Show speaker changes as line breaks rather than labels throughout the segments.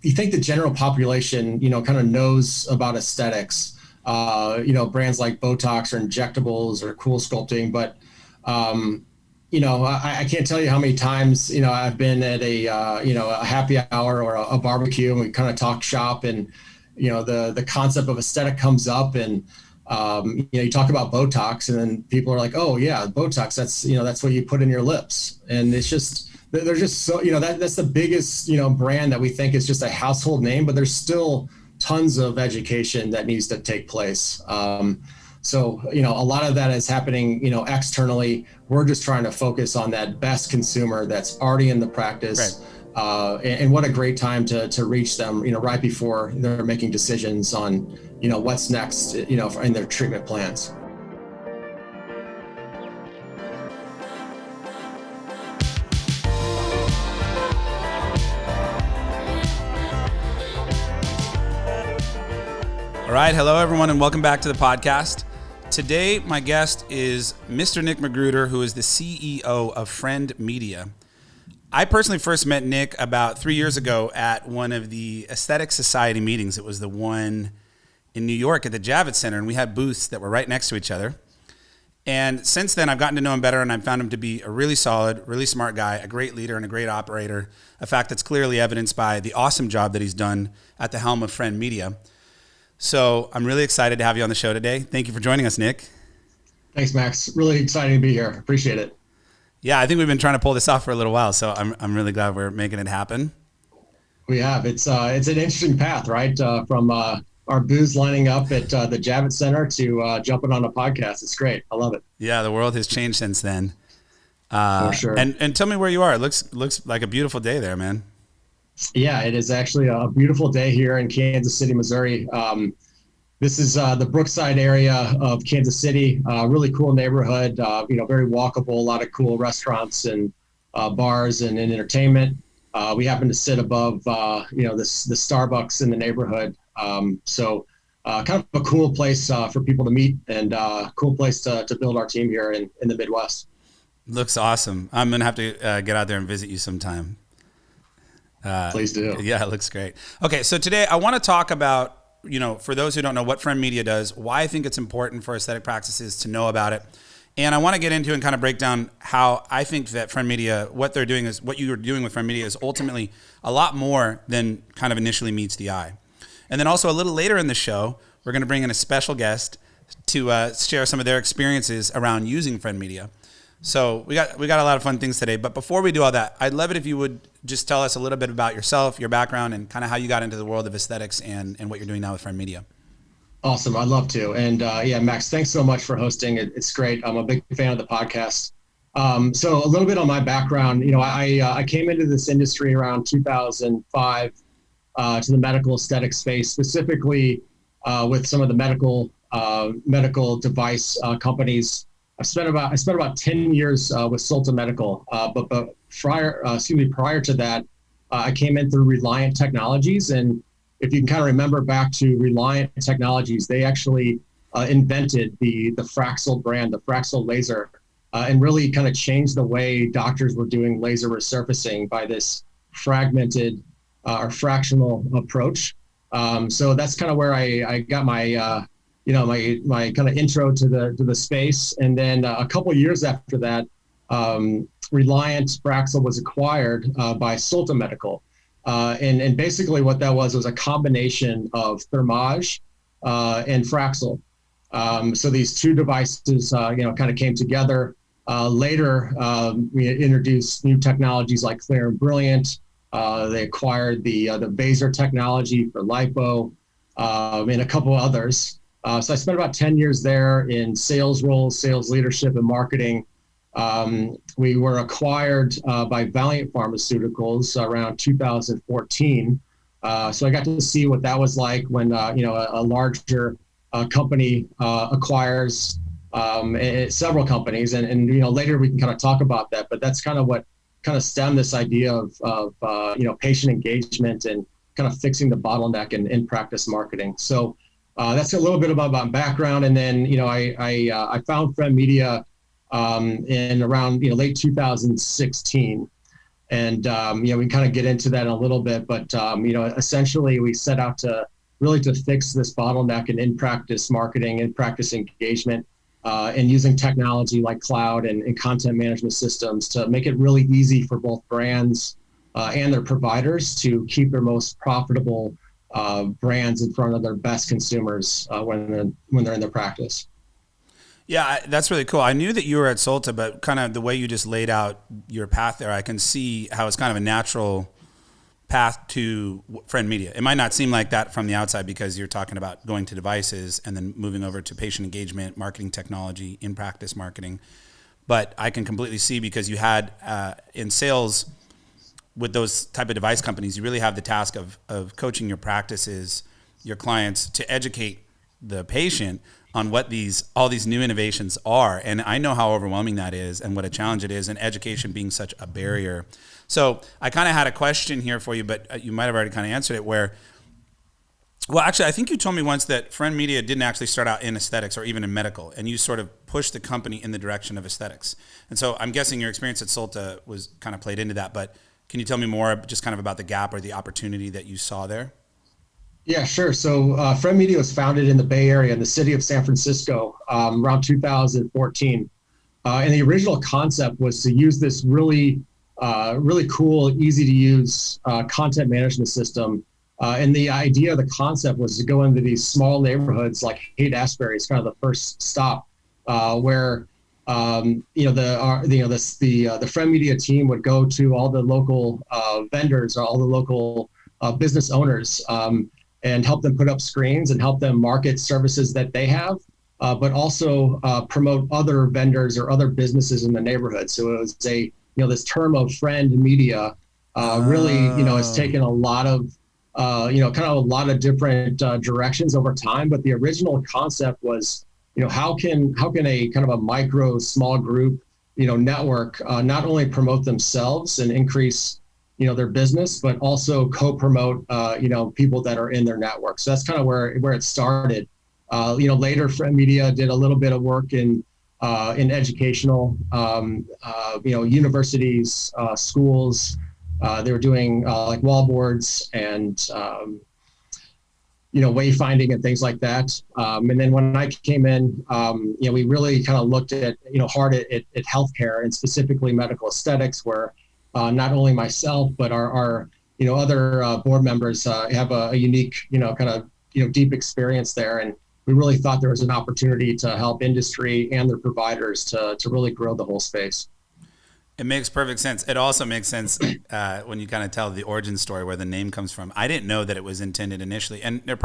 you think the general population, kind of knows about aesthetics, brands like Botox or injectables or cool sculpting, but I can't tell you how many times, I've been at a happy hour or a barbecue, and we kind of talk shop, and, the concept of aesthetic comes up, and, you talk about Botox, and then people are like, oh yeah, Botox, that's what you put in your lips. And it's just, they're just so, that's the biggest, brand that we think is just a household name, but there's still tons of education that needs to take place. So, a lot of that is happening, externally. We're just trying to focus on that best consumer that's already in the practice. Right. And what a great time to reach them, right before they're making decisions on, what's next, in their treatment plans.
All right. Hello, everyone, and welcome back to the podcast. Today, my guest is Mr. Nick Magruder, who is the CEO of FriendMedia. I personally first met Nick about 3 years ago at one of the Aesthetic Society meetings. It was the one in New York at the Javits Center, and we had booths that were right next to each other. And since then, I've gotten to know him better, and I've found him to be a really solid, really smart guy, a great leader, and a great operator, a fact that's clearly evidenced by the awesome job that he's done at the helm of FriendMedia. So I'm really excited to have you on the show today. Thank you for joining us, Nick.
Thanks, Max. Really exciting to be here. Appreciate it.
Yeah, I think we've been trying to pull this off for a little while, so I'm really glad we're making it happen.
We have. It's an interesting path, right? From our booths lining up at the Javits Center to jumping on a podcast. It's great. I love it.
Yeah, the world has changed since then.
For sure.
And tell me where you are. It looks like a beautiful day there, man.
Yeah, it is actually a beautiful day here in Kansas City, Missouri. This is the Brookside area of Kansas City. Really cool neighborhood. Very walkable. A lot of cool restaurants and bars and entertainment. We happen to sit above, the Starbucks in the neighborhood. So kind of a cool place for people to meet, and a cool place to build our team here in the Midwest.
Looks awesome. I'm gonna have to get out there and visit you sometime.
Please do.
Yeah, it looks great. Okay, so today I want to talk about, for those who don't know what FriendMedia does, why I think it's important for aesthetic practices to know about it. And I want to get into and kind of break down how I think that FriendMedia, what you're doing with FriendMedia is ultimately a lot more than kind of initially meets the eye. And then also a little later in the show, we're going to bring in a special guest to share some of their experiences around using FriendMedia. So we got a lot of fun things today. But before we do all that, I'd love it if you would just tell us a little bit about yourself, your background, and kind of how you got into the world of aesthetics and what you're doing now with FriendMedia.
Awesome. I'd love to. And Max, thanks so much for hosting it. It's great. I'm a big fan of the podcast. So a little bit on my background, I came into this industry around 2005 to the medical aesthetic space, specifically with some of the medical device companies. I spent about 10 years with Solta Medical, but prior to that, I came in through Reliant Technologies. And if you can kind of remember back to Reliant Technologies, they actually invented the Fraxel brand, the Fraxel laser, and really kind of changed the way doctors were doing laser resurfacing by this fragmented or fractional approach. So that's kind of where I got my my kind of intro to the space. And then a couple of years after that, Reliant Fraxel was acquired by Solta Medical. And basically what that was a combination of Thermage and Fraxel. So these two devices, kind of came together. Later, we introduced new technologies like Clear and Brilliant. They acquired the Vaser technology for lipo, and a couple others. So I spent about 10 years there in sales roles, sales leadership, and marketing. We were acquired by Valiant Pharmaceuticals around 2014. So I got to see what that was like when a larger company acquires several companies, and later we can kind of talk about that. But that's kind of what kind of stemmed this idea of patient engagement and kind of fixing the bottleneck in practice marketing. So that's a little bit about my background, and then I found FriendMedia in around late 2016, And, we can kind of get into that in a little bit, but, essentially we set out to fix this bottleneck in practice marketing, in practice engagement, and using technology like cloud and content management systems to make it really easy for both brands and their providers to keep their most profitable brands in front of their best consumers when they're in their practice.
Yeah, that's really cool. I knew that you were at Solta, but kind of the way you just laid out your path there, I can see how it's kind of a natural path to FriendMedia. It might not seem like that from the outside because you're talking about going to devices and then moving over to patient engagement, marketing technology, in practice marketing. But I can completely see because you had in sales with those type of device companies, you really have the task of coaching your practices, your clients to educate the patient on what all these new innovations are. And I know how overwhelming that is and what a challenge it is, and education being such a barrier. So I kind of had a question here for you, but you might have already kind of answered it actually, I think you told me once that FriendMedia didn't actually start out in aesthetics or even in medical, and you sort of pushed the company in the direction of aesthetics. And so I'm guessing your experience at Solta was kind of played into that, but can you tell me more just kind of about the gap or the opportunity that you saw there?
Yeah, sure. So FriendMedia was founded in the Bay Area in the city of San Francisco around 2014. And the original concept was to use this really cool, easy to use content management system. And the idea of the concept was to go into these small neighborhoods like Haight-Ashbury is kind of the first stop where the FriendMedia team would go to all the local vendors or all the local business owners and help them put up screens and help them market services that they have, but also promote other vendors or other businesses in the neighborhood. So it was this term of friend media really, has taken a lot of, kind of a lot of different directions over time. But the original concept was, how can a kind of a micro small group, network not only promote themselves and increase their business, but also co-promote, people that are in their network. So that's kind of where it started. Later FriendMedia did a little bit of work in educational, universities, schools. They were doing like wall boards and, wayfinding and things like that. And then when I came in, we really kind of looked at, hard at healthcare and specifically medical aesthetics, where not only myself, but our other board members have a unique, deep experience there. And we really thought there was an opportunity to help industry and their providers to really grow the whole space.
It makes perfect sense. It also makes sense when you kind of tell the origin story where the name comes from. I didn't know that it was intended initially, and there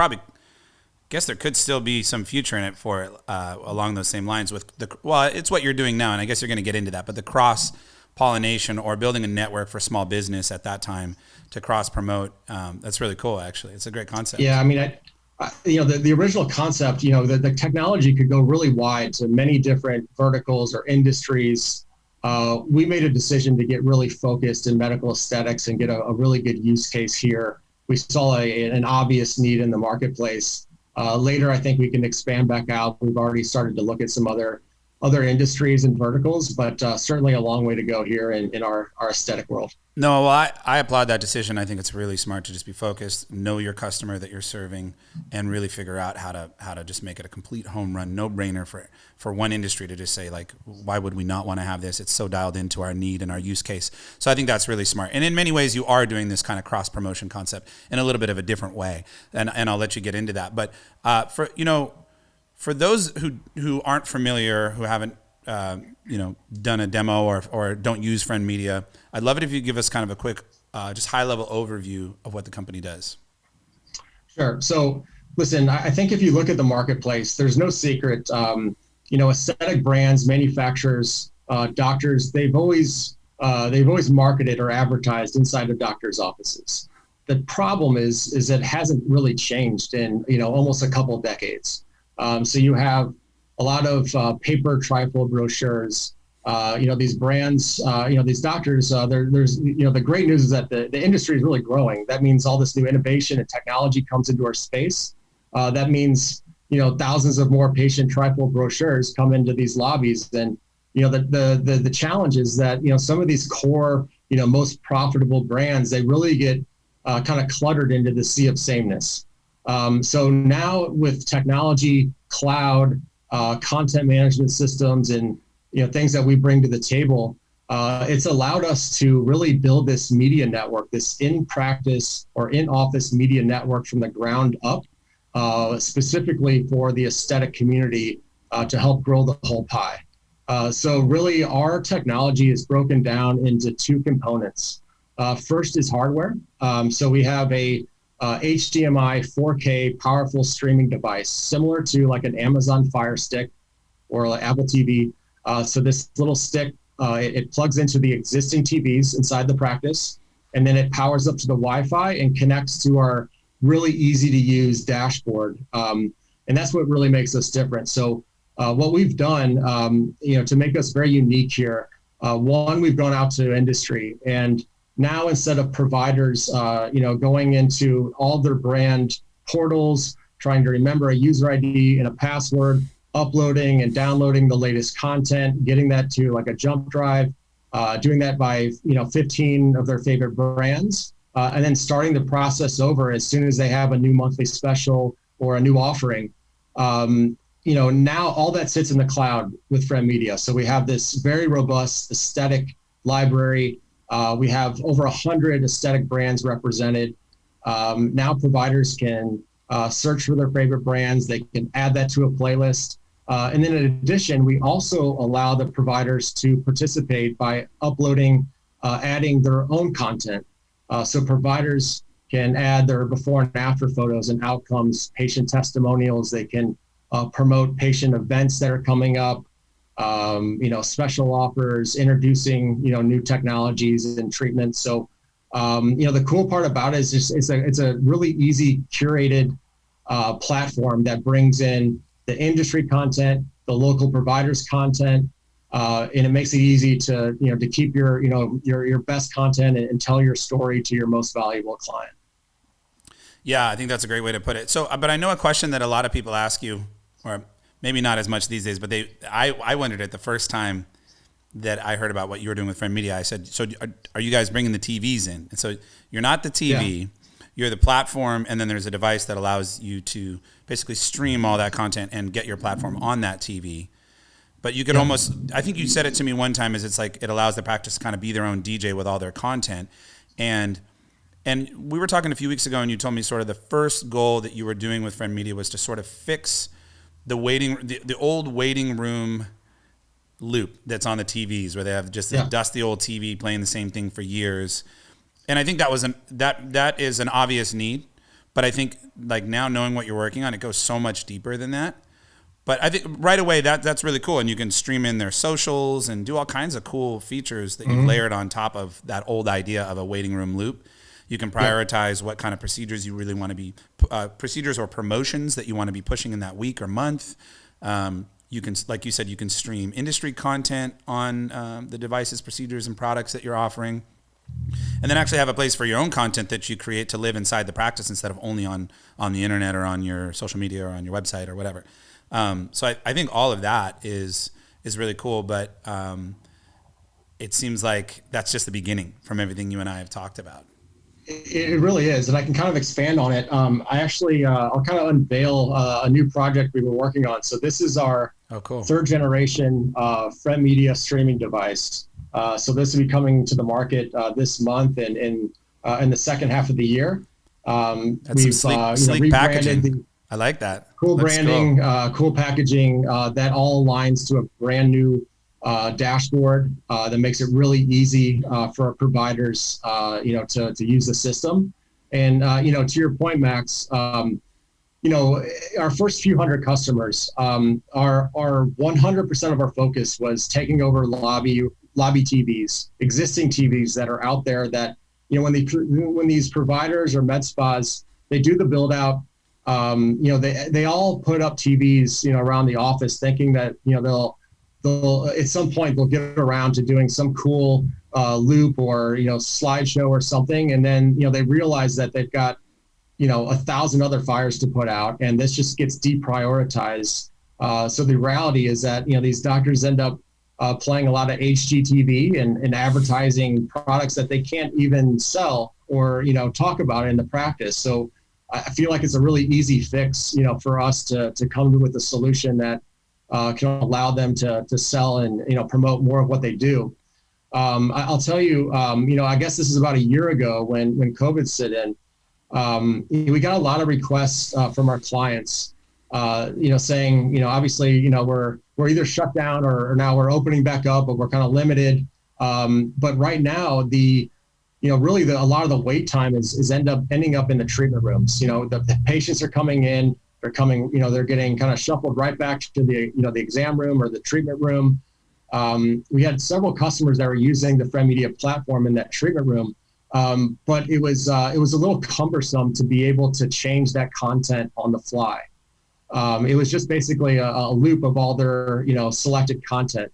could still be some future in it for it along those same lines with it's what you're doing now, and I guess you're going to get into that, but the cross pollination or building a network for small business at that time to cross promote. That's really cool. Actually, it's a great concept.
Yeah. I mean, the original concept, the technology could go really wide to many different verticals or industries. We made a decision to get really focused in medical aesthetics and get a really good use case here. We saw an obvious need in the marketplace. Later, I think we can expand back out. We've already started to look at some other industries and verticals, but certainly a long way to go here in our aesthetic world.
No, well, I applaud that decision. I think it's really smart to just be focused, know your customer that you're serving, and really figure out how to just make it a complete home run, no brainer for one industry to just say, like, why would we not want to have this? It's so dialed into our need and our use case. So I think that's really smart. And in many ways, you are doing this kind of cross promotion concept in a little bit of a different way. And I'll let you get into that. But for those who aren't familiar, who haven't done a demo or don't use FriendMedia, I'd love it if you give us kind of a quick, just high level overview of what the company does.
Sure. So listen, I think if you look at the marketplace, there's no secret. Aesthetic brands, manufacturers, doctors, they've always marketed or advertised inside of doctors' offices. The problem is it hasn't really changed in almost a couple of decades. So you have a lot of paper trifold brochures. These brands, these doctors. There's the great news is that the industry is really growing. That means all this new innovation and technology comes into our space. That means thousands of more patient trifold brochures come into these lobbies. And the challenge is that some of these core most profitable brands, they really get kind of cluttered into the sea of sameness. So now with technology, cloud, content management systems, and things that we bring to the table, it's allowed us to really build this media network, this in-practice or in-office media network from the ground up, specifically for the aesthetic community to help grow the whole pie. So really, our technology is broken down into two components. First is hardware. So we have a HDMI 4K powerful streaming device, similar to like an Amazon Fire Stick or like Apple TV. So this little stick, it plugs into the existing TVs inside the practice, and then it powers up to the Wi-Fi and connects to our really easy to use dashboard. And that's what really makes us different. So what we've done, to make us very unique here, one, we've gone out to industry, and now instead of providers, going into all their brand portals, trying to remember a user ID and a password, uploading and downloading the latest content, getting that to like a jump drive, doing that by 15 of their favorite brands, and then starting the process over as soon as they have a new monthly special or a new offering. Now all that sits in the cloud with FriendMedia. So we have this very robust aesthetic library. We have over 100 aesthetic brands represented. Now providers can search for their favorite brands. They can add that to a playlist. And then in addition, we also allow the providers to participate by uploading, adding their own content. So providers can add their before and after photos and outcomes, patient testimonials. They can promote patient events that are coming up, special offers, introducing, new technologies and treatments. So, the cool part about it is just it's a really easy curated platform that brings in the industry content, the local providers content, and it makes it easy to keep your best content and tell your story to your most valuable client.
Yeah, I think that's a great way to put it. So, but I know a question that a lot of people ask you, or maybe not as much these days, but I wondered it the first time that I heard about what you were doing with FriendMedia. I said, so are you guys bringing the TVs in? And so you're not the TV, you're the platform, and then there's a device that allows you to basically stream all that content and get your platform on that TV. But you could almost, I think you said it to me one time, is it's like it allows the practice to kind of be their own DJ with all their content. And we were talking a few weeks ago, and you told me sort of the first goal that you were doing with FriendMedia was to sort of fix the old waiting room loop that's on the TVs, where they have just a dusty old TV playing the same thing for years. And I think that is an obvious need, but I think like now knowing what you're working on, it goes so much deeper than that. But I think right away that's really cool, and you can stream in their socials and do all kinds of cool features that you've layered on top of that old idea of a waiting room loop. You can prioritize what kind of procedures you really want to be, procedures or promotions that you want to be pushing in that week or month. You can, like you said, you can stream industry content on the devices, procedures, and products that you're offering. And then actually have a place for your own content that you create to live inside the practice instead of only on the internet or on your social media or on your website or whatever. So I think all of that is really cool, but it seems like that's just the beginning from everything you and I have talked about.
It really is, and I can kind of expand on it. I actually, I'll kind of unveil a new project we've been working on. So this is our third generation FriendMedia streaming device. So this will be coming to the market this month and in the second half of the year.
That's we've sleek packaging. I like that.
Cool branding, cool packaging. That all aligns to a brand new dashboard that makes it really easy for our providers, to use the system. And to your point, Max, our first few hundred customers, our 100% of our focus was taking over lobby TVs, existing TVs that are out there that, when these providers or med spas, they do the build out, they all put up TVs, around the office thinking that, they'll at some point they'll get around to doing some cool loop or, slideshow or something. And then, they realize that they've got, 1,000 other fires to put out, and this just gets deprioritized. So the reality is that, these doctors end up playing a lot of HGTV and advertising products that they can't even sell or, talk about in the practice. So I feel like it's a really easy fix, for us to come with a solution that can allow them to sell and, promote more of what they do. I'll tell you, I guess this is about a year ago when COVID set in. We got a lot of requests from our clients, saying, obviously, we're either shut down or now we're opening back up, but we're kind of limited. But right now, really a lot of the wait time is ending up in the treatment rooms. The patients are coming in, they're getting kind of shuffled right back to the exam room or the treatment room. We had several customers that were using the FriendMedia platform in that treatment room. But it was a little cumbersome to be able to change that content on the fly. It was just basically a loop of all their, selected content.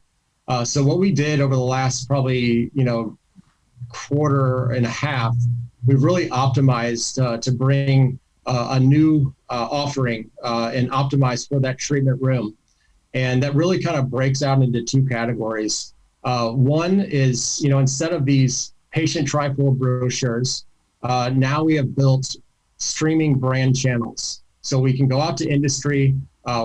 So what we did over the last probably, quarter and a half, we've really optimized to bring a new offering and optimize for that treatment room. And that really kind of breaks out into two categories. One is, instead of these patient trifold brochures, now we have built streaming brand channels. So we can go out to industry,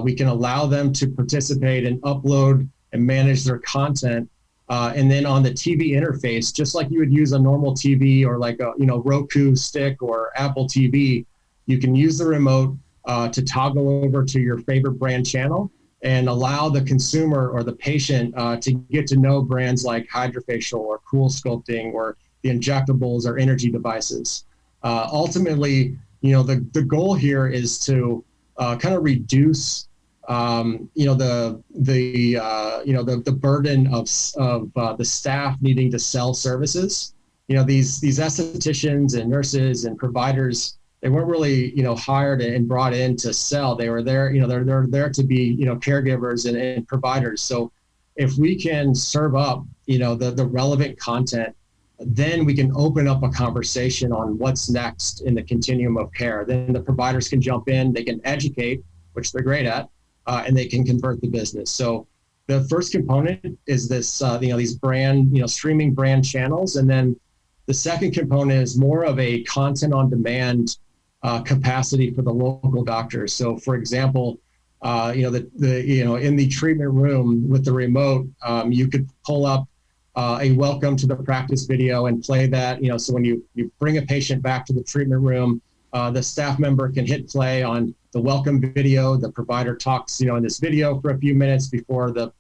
we can allow them to participate and upload and manage their content. And then on the TV interface, just like you would use a normal TV or like a Roku stick or Apple TV, you can use the remote to toggle over to your favorite brand channel and allow the consumer or the patient to get to know brands like Hydrofacial or Cool Sculpting or the injectables or energy devices. Ultimately, the goal here is to kind of reduce the burden of the staff needing to sell services. These estheticians and nurses and providers, they weren't really hired and brought in to sell. They were there, they're there to be caregivers and providers. So if we can serve up the relevant content, then we can open up a conversation on what's next in the continuum of care. Then the providers can jump in, they can educate, which they're great at, and they can convert the business. So the first component is this, these brand, streaming brand channels. And then the second component is more of a content on demand capacity for the local doctors. So for example, in the treatment room with the remote, you could pull up a welcome to the practice video and play that, so when you bring a patient back to the treatment room, the staff member can hit play on the welcome video. The provider talks, in this video for a few minutes before the,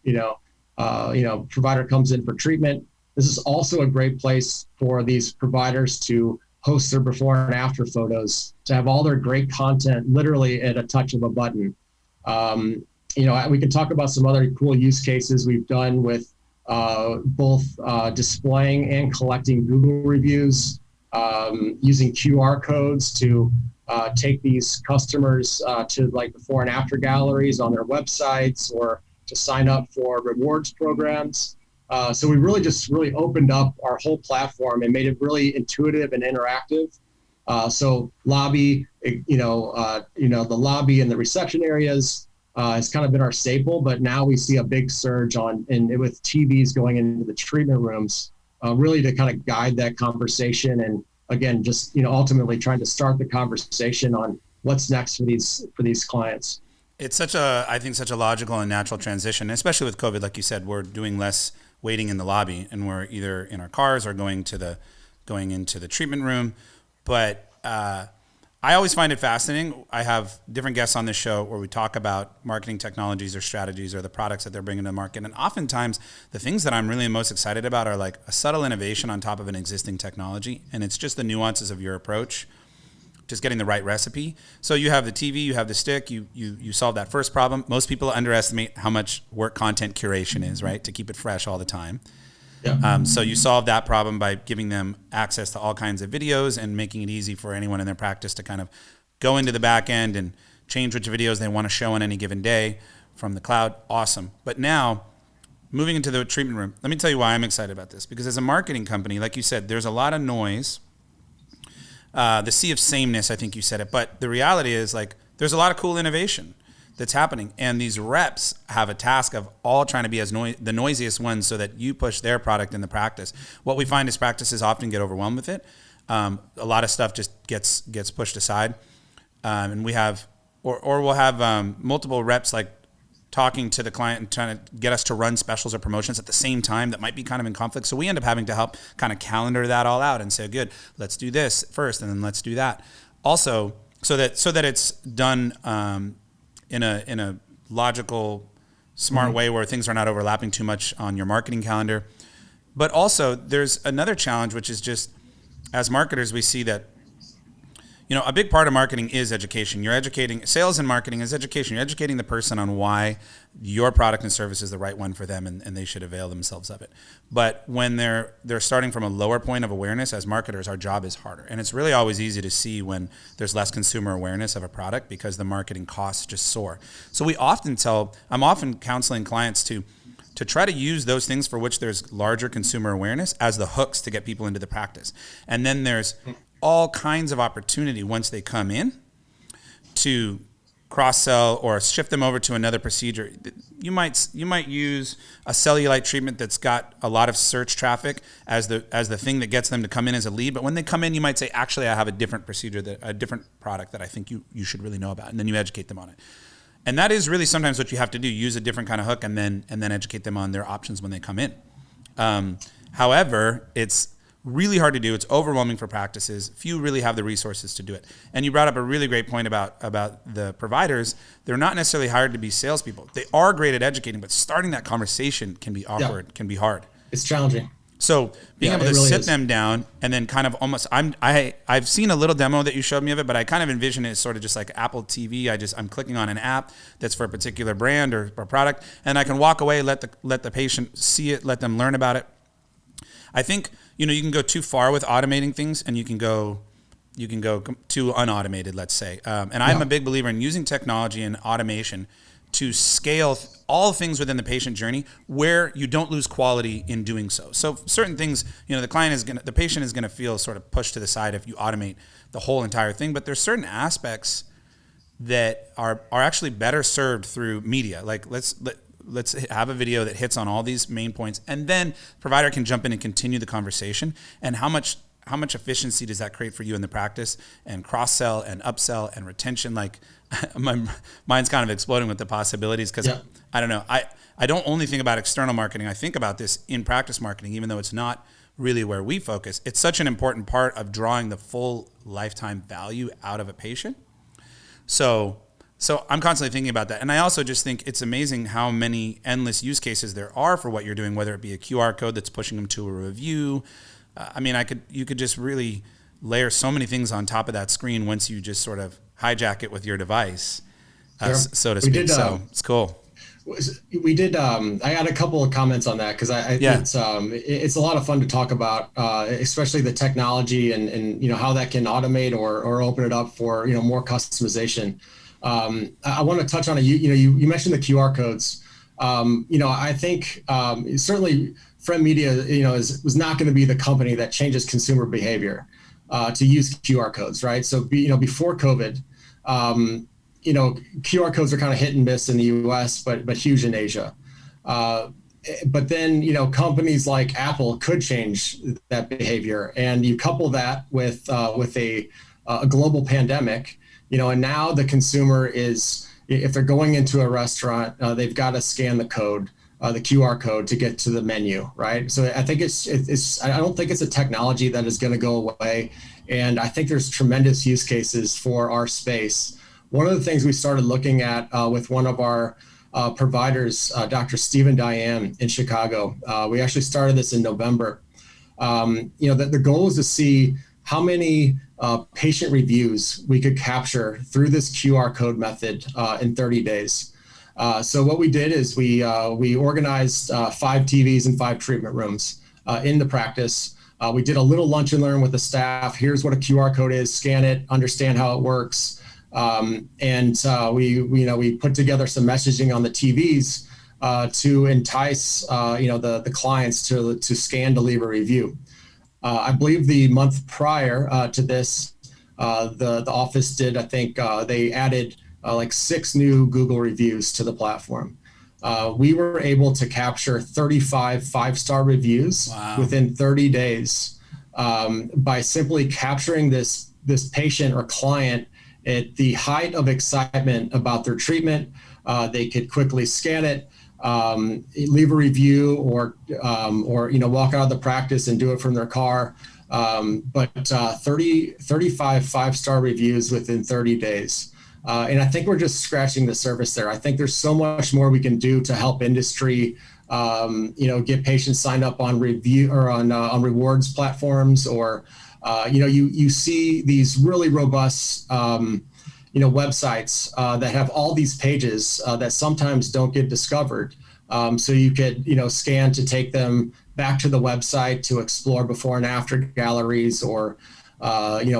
provider comes in for treatment. This is also a great place for these providers to host their before and after photos, to have all their great content literally at a touch of a button. We can talk about some other cool use cases we've done with both displaying and collecting Google reviews, using QR codes to take these customers to like before and after galleries on their websites or to sign up for rewards programs. So we really opened up our whole platform and made it really intuitive and interactive. So lobby, the lobby and the reception areas has kind of been our staple, but now we see a big surge with TVs going into the treatment rooms, really to kind of guide that conversation. And again, just, ultimately trying to start the conversation on what's next for these clients.
It's such a logical and natural transition, especially with COVID. Like you said, we're doing less waiting in the lobby, and we're either in our cars or going into the treatment room. But I always find it fascinating. I have different guests on this show where we talk about marketing technologies or strategies or the products that they're bringing to the market. And oftentimes the things that I'm really most excited about are like a subtle innovation on top of an existing technology. And it's just the nuances of your approach, just getting the right recipe. So you have the TV, you have the stick, you solve that first problem. Most people underestimate how much work content curation is, right? To keep it fresh all the time. Yeah. So you solve that problem by giving them access to all kinds of videos and making it easy for anyone in their practice to kind of go into the back end and change which videos they want to show on any given day from the cloud. Awesome. But now, moving into the treatment room, let me tell you why I'm excited about this. Because as a marketing company, like you said, there's a lot of noise. The sea of sameness, I think you said it. But the reality is, like, there's a lot of cool innovation. that's happening. And these reps have a task of all trying to be as the noisiest ones so that you push their product in the practice. What we find is practices often get overwhelmed with it. A lot of stuff just gets pushed aside. And we have, or we'll have multiple reps like talking to the client and trying to get us to run specials or promotions at the same time that might be kind of in conflict. So we end up having to help kind of calendar that all out and say, good, let's do this first and then let's do that. Also, so that it's done in a logical, smart way where things are not overlapping too much on your marketing calendar. But also there's another challenge, which is just as marketers, we see that a big part of marketing is education. You're educating, sales and marketing is education. You're educating the person on why your product and service is the right one for them and they should avail themselves of it. But when they're starting from a lower point of awareness, as marketers, our job is harder. And it's really always easy to see when there's less consumer awareness of a product because the marketing costs just soar. So I'm often counseling clients to try to use those things for which there's larger consumer awareness as the hooks to get people into the practice. And then there's all kinds of opportunity once they come in to cross-sell or shift them over to another procedure. You might use a cellulite treatment that's got a lot of search traffic as the thing that gets them to come in as a lead. But when they come in, you might say, actually, I have a different procedure, a different product that I think you should really know about. And then you educate them on it. And that is really sometimes what you have to do, use a different kind of hook and then educate them on their options when they come in. However, it's really hard to do. It's overwhelming for practices. Few really have the resources to do it. And you brought up a really great point about the providers. They're not necessarily hired to be salespeople. They are great at educating, but starting that conversation can be awkward, can be hard.
It's challenging.
So being able to really sit them down and then kind of almost, I've seen a little demo that you showed me of it, but I kind of envision it as sort of just like Apple TV. I'm clicking on an app that's for a particular brand or product, and I can walk away, let the patient see it, let them learn about it. I think, you can go too far with automating things and you can go too unautomated, let's say. And I'm a big believer in using technology and automation to scale all things within the patient journey where you don't lose quality in doing so. So certain things, the patient is gonna feel sort of pushed to the side if you automate the whole entire thing. But there's certain aspects that are actually better served through media. Like let's have a video that hits on all these main points, and then provider can jump in and continue the conversation. And how much efficiency does that create for you in the practice, and cross-sell and upsell and retention? Like my mind's kind of exploding with the possibilities because I don't know. I don't only think about external marketing. I think about this in practice marketing, even though it's not really where we focus. It's such an important part of drawing the full lifetime value out of a patient. So I'm constantly thinking about that. And I also just think it's amazing how many endless use cases there are for what you're doing, whether it be a QR code that's pushing them to a review. You could just really layer so many things on top of that screen once you just sort of hijack it with your device, so to speak. So it's cool.
We did. I had a couple of comments on that because it's a lot of fun to talk about, especially the technology and how that can automate or open it up for more customization. I want to touch on it. You mentioned the QR codes. I think certainly FriendMedia was not going to be the company that changes consumer behavior to use QR codes, right? So before COVID, QR codes are kind of hit and miss in the US, but huge in Asia. But then companies like Apple could change that behavior, and you couple that with a global pandemic. And now the consumer is, if they're going into a restaurant, they've got to scan the code, the QR code to get to the menu, right? So I think I don't think it's a technology that is going to go away. And I think there's tremendous use cases for our space. One of the things we started looking at with one of our providers, Dr. Stephen Diane in Chicago, we actually started this in November. The goal is to see how many patient reviews we could capture through this QR code method in 30 days. So what we did is we organized 5 TVs and 5 treatment rooms in the practice. We did a little lunch and learn with the staff. Here's what a QR code is, scan it, understand how it works. We put together some messaging on the TVs to entice the clients to scan to leave a review. I believe the month prior to this, the office did, I think they added like 6 new Google reviews to the platform. We were able to capture 35 5-star reviews within 30 days by simply capturing this patient or client at the height of excitement about their treatment. They could quickly scan it, leave a review, or walk out of the practice and do it from their car. But 35 5-star reviews within 30 days. And I think we're just scratching the surface there. I think there's so much more we can do to help industry, get patients signed up on review or on rewards platforms, or you see these really robust websites that have all these pages that sometimes don't get discovered. So you could scan to take them back to the website to explore before and after galleries, or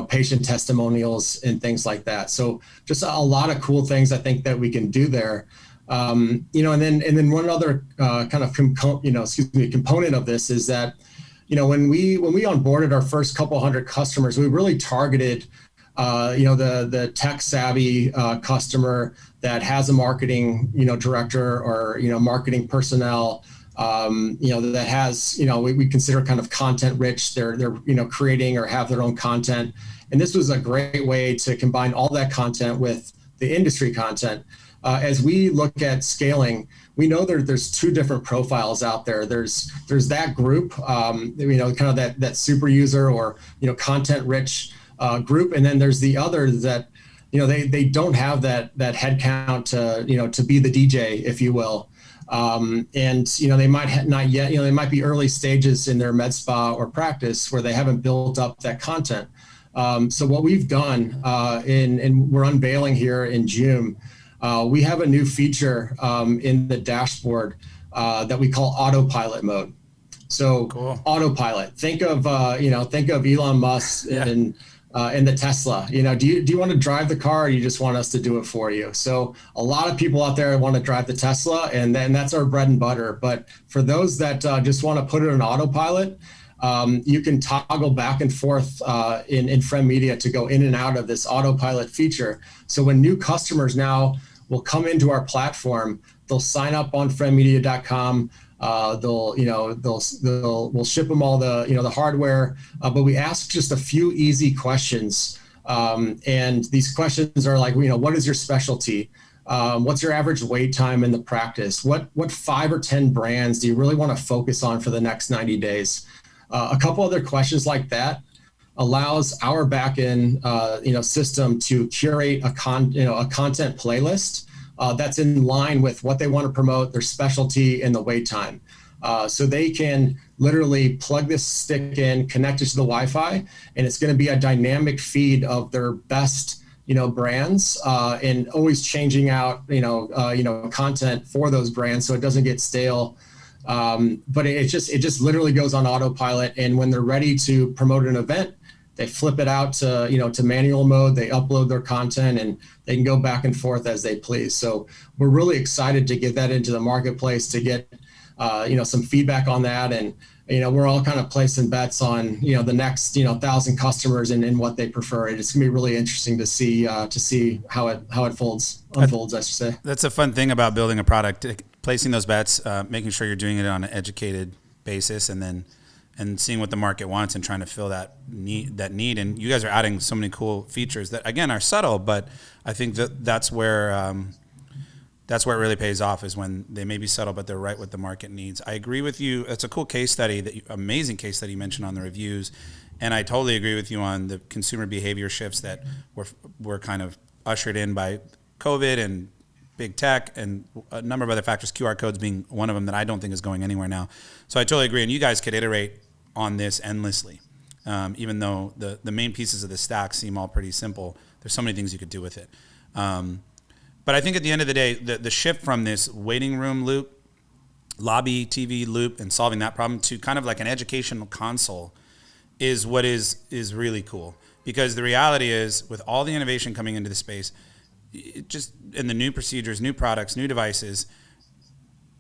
patient testimonials and things like that. So just a lot of cool things I think that we can do there. And then one other kind of component of this is that, when we onboarded our first couple hundred customers, we really targeted the tech savvy customer that has a marketing director or marketing personnel that has we consider kind of content rich. They're creating or have their own content, and this was a great way to combine all that content with the industry content. As we look at scaling, we know there's 2 different profiles out there. There's that group, kind of that super user or content rich group, and then there's the others that they don't have that headcount to be the DJ, if you will. And they might not yet, they might be early stages in their med spa or practice where they haven't built up that content. So what we've done, and we're unveiling here in June, we have a new feature in the dashboard that we call autopilot mode. So cool. Autopilot. Think of Elon Musk and the Tesla. Do you want to drive the car, or you just want us to do it for you? So a lot of people out there want to drive the Tesla, and then that's our bread and butter. But for those that just want to put it on autopilot, you can toggle back and forth in FriendMedia to go in and out of this autopilot feature. So when new customers now will come into our platform, they'll sign up on friendmedia.com. We'll ship them all the hardware, but we ask just a few easy questions. And these questions are like, what is your specialty? What's your average wait time in the practice? What 5 or 10 brands do you really want to focus on for the next 90 days? A couple other questions like that allows our backend system to curate a content playlist that's in line with what they want to promote, their specialty, and the wait time. So they can literally plug this stick in, connect it to the Wi-Fi, and it's going to be a dynamic feed of their best brands, and always changing out content for those brands so it doesn't get stale. But it just literally goes on autopilot, and when they're ready to promote an event, they flip it out to manual mode. They upload their content, and they can go back and forth as they please. So we're really excited to get that into the marketplace, to get some feedback on that, and we're all kind of placing bets on the next 1,000 customers and what they prefer. It's gonna be really interesting to see how it unfolds. I should say.
That's a fun thing about building a product, placing those bets, making sure you're doing it on an educated basis, and seeing what the market wants and trying to fill that need. And you guys are adding so many cool features that, again, are subtle, but I think that's where it really pays off, is when they may be subtle, but they're right what the market needs. I agree with you. It's a cool case study, amazing case study you mentioned on the reviews. And I totally agree with you on the consumer behavior shifts that were kind of ushered in by COVID and big tech and a number of other factors, QR codes being one of them, that I don't think is going anywhere now. So I totally agree. And you guys could iterate on this endlessly. Even though the main pieces of the stack seem all pretty simple, there's so many things you could do with it. But I think at the end of the day, the shift from this waiting room loop, lobby TV loop, and solving that problem to kind of like an educational console is what is really cool. Because the reality is, with all the innovation coming into the space, just in the new procedures, new products, new devices,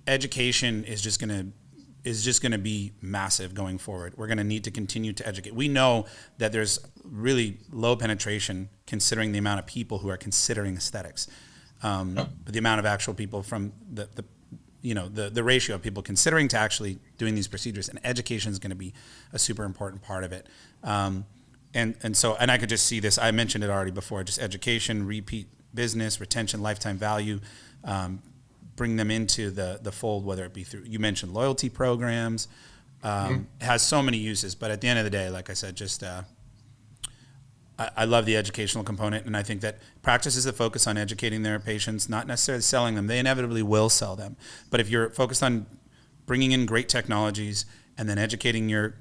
education is just going to be massive going forward. We're going to need to continue to educate. We know that there's really low penetration considering the amount of people who are considering aesthetics. But the amount of actual people from the ratio of people considering to actually doing these procedures, and education is going to be a super important part of it. And I could just see this. I mentioned it already before. Just education, repeat business, retention, lifetime value. Bring them into the fold, whether it be through, you mentioned loyalty programs. Has so many uses, but at the end of the day, like I said, just I love the educational component, and I think that practices that focus on educating their patients, not necessarily selling them, they inevitably will sell them. But if you're focused on bringing in great technologies and then educating your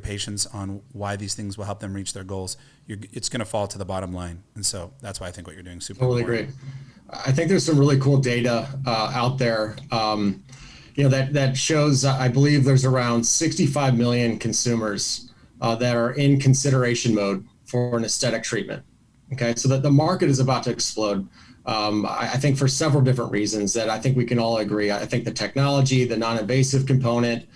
patients on why these things will help them reach their goals, it's going to fall to the bottom line. And so that's why I think what you're doing is super
totally
important.
Great. I think there's some really cool data out there, that shows, I believe there's around 65 million consumers that are in consideration mode for an aesthetic treatment. Okay, so that the market is about to explode. I think for several different reasons that I think we can all agree. I think the technology, the non-invasive component,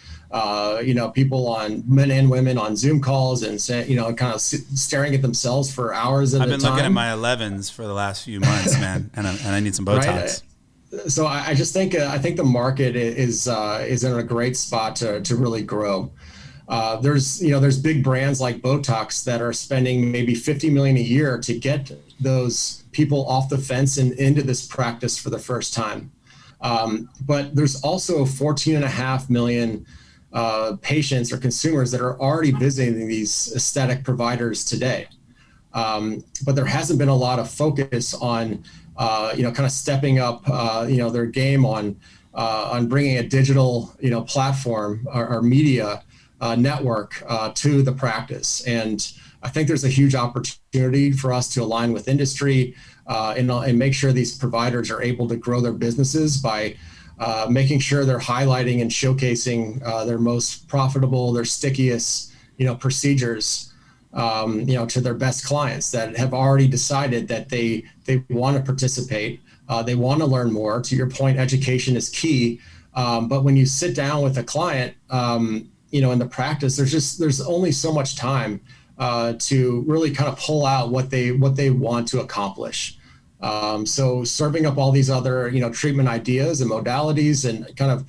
people on men and women on Zoom calls and kind of staring at themselves for hours at a time.
I've been looking at my 11s for the last few months, man, and I need some Botox.
Right? So I just think I think the market is in a great spot to really grow. There's big brands like Botox that are spending maybe $50 million a year to get those people off the fence and into this practice for the first time. But there's also 14.5 million patients or consumers that are already visiting these aesthetic providers today. But there hasn't been a lot of focus on, kind of stepping up, their game on bringing a digital, platform or media network to the practice. And I think there's a huge opportunity for us to align with industry and make sure these providers are able to grow their businesses by making sure they're highlighting and showcasing their most profitable, their stickiest, procedures, to their best clients that have already decided that they want to participate. They want to learn more. To your point, education is key. But when you sit down with a client, in the practice, there's only so much time to really kind of pull out what they want to accomplish. So serving up all these other, treatment ideas and modalities and kind of,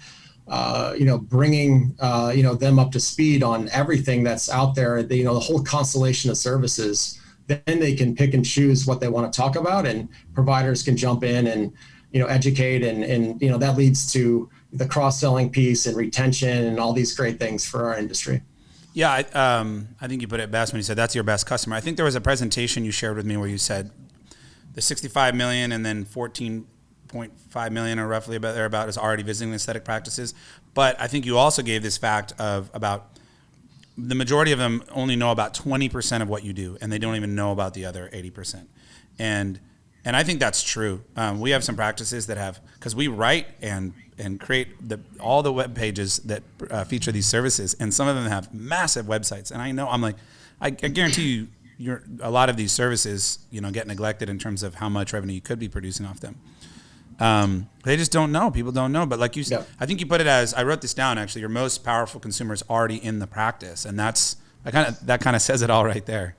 bringing, them up to speed on everything that's out there, the whole constellation of services, then they can pick and choose what they want to talk about, and providers can jump in and, educate and that leads to the cross-selling piece and retention and all these great things for our industry.
Yeah, I think you put it best when you said that's your best customer. I think there was a presentation you shared with me where you said the 65 million and then 14.5 million or roughly about is already visiting aesthetic practices. But I think you also gave this fact of about the majority of them only know about 20% of what you do, and they don't even know about the other 80%. And I think that's true. We have some practices that have, because we write and create all the web pages that feature these services, and some of them have massive websites. And I guarantee you, a lot of these services, get neglected in terms of how much revenue you could be producing off them. They just don't know. People don't know. But like you said, yeah. I think you put it as, I wrote this down actually, your most powerful consumer is already in the practice, and that kind of says it all right there.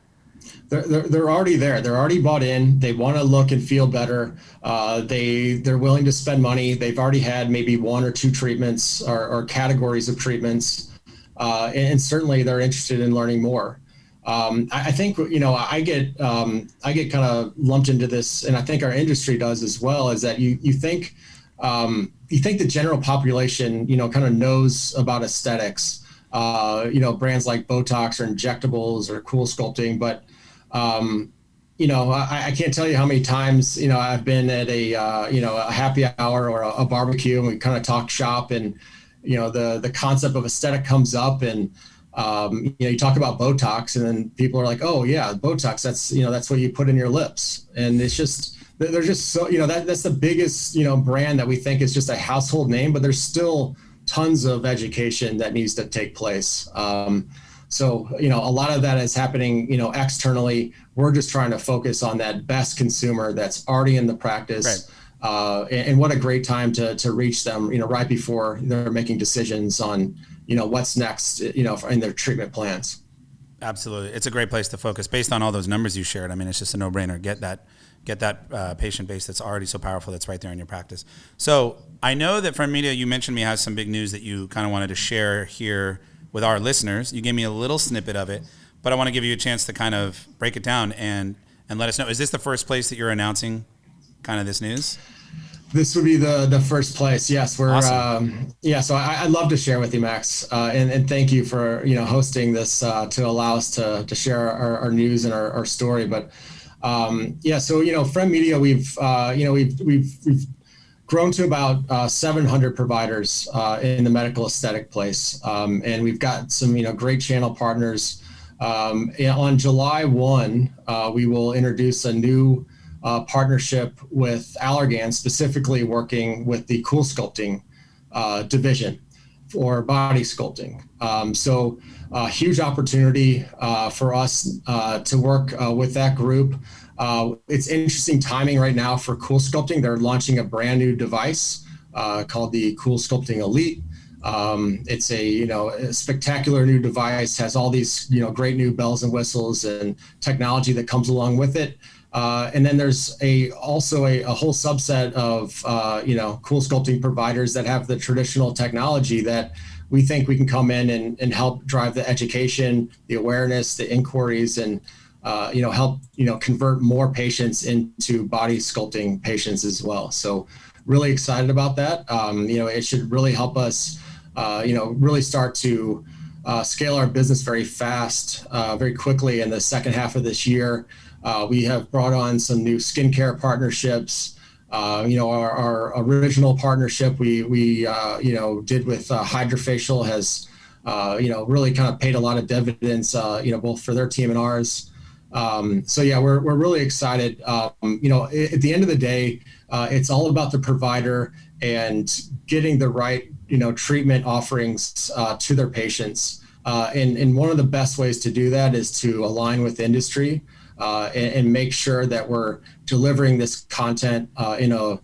They're already there. They're already bought in. They want to look and feel better. They're willing to spend money. They've already had maybe one or two treatments or categories of treatments, and certainly they're interested in learning more. I think I get kind of lumped into this, and I think our industry does as well. Is that you think the general population kind of knows about aesthetics, brands like Botox or injectables or cool sculpting, but I can't tell you how many times, I've been at a happy hour or a barbecue, and we kind of talk shop, and, the concept of aesthetic comes up, and, you talk about Botox, and then people are like, oh yeah, Botox, that's what you put in your lips. And it's just, they're just so, that's the biggest, brand that we think is just a household name, but there's still tons of education that needs to take place. So, a lot of that is happening, externally. We're just trying to focus on that best consumer that's already in the practice. Right. And what a great time to reach them, right before they're making decisions on, what's next, in their treatment plans.
Absolutely. It's a great place to focus based on all those numbers you shared. I mean, it's just a no-brainer. Get get that patient base that's already so powerful that's right there in your practice. So I know that FriendMedia, you mentioned me, has some big news that you kind of wanted to share here with our listeners. You gave me a little snippet of it, but I want to give you a chance to kind of break it down and let us know. Is this the first place that you're announcing kind of this news?
This would be the first place. Yes, we're
awesome.
So I'd love to share with you, Max, and thank you for hosting this to allow us to share our news and our story. But so FriendMedia, we've grown to about 700 providers in the medical aesthetic place, and we've got some great channel partners. On July 1, we will introduce a new partnership with Allergan, specifically working with the Cool Sculpting division for body sculpting. So a huge opportunity for us to work with that group. It's interesting timing right now for Cool Sculpting. They're launching a brand new device called the Cool Sculpting Elite. It's a spectacular new device, has all these great new bells and whistles and technology that comes along with it. And then there's also a whole subset of Cool Sculpting providers that have the traditional technology that we think we can come in and help drive the education, the awareness, the inquiries, and help convert more patients into body sculpting patients as well. So really excited about that. It should really help us really start to scale our business very fast, very quickly in the second half of this year. We have brought on some new skincare partnerships. Our original partnership we did with Hydrofacial has really kind of paid a lot of dividends, both for their team and ours. We're really excited. At the end of the day, it's all about the provider and getting the right treatment offerings to their patients. And one of the best ways to do that is to align with industry. And make sure that we're delivering this content in a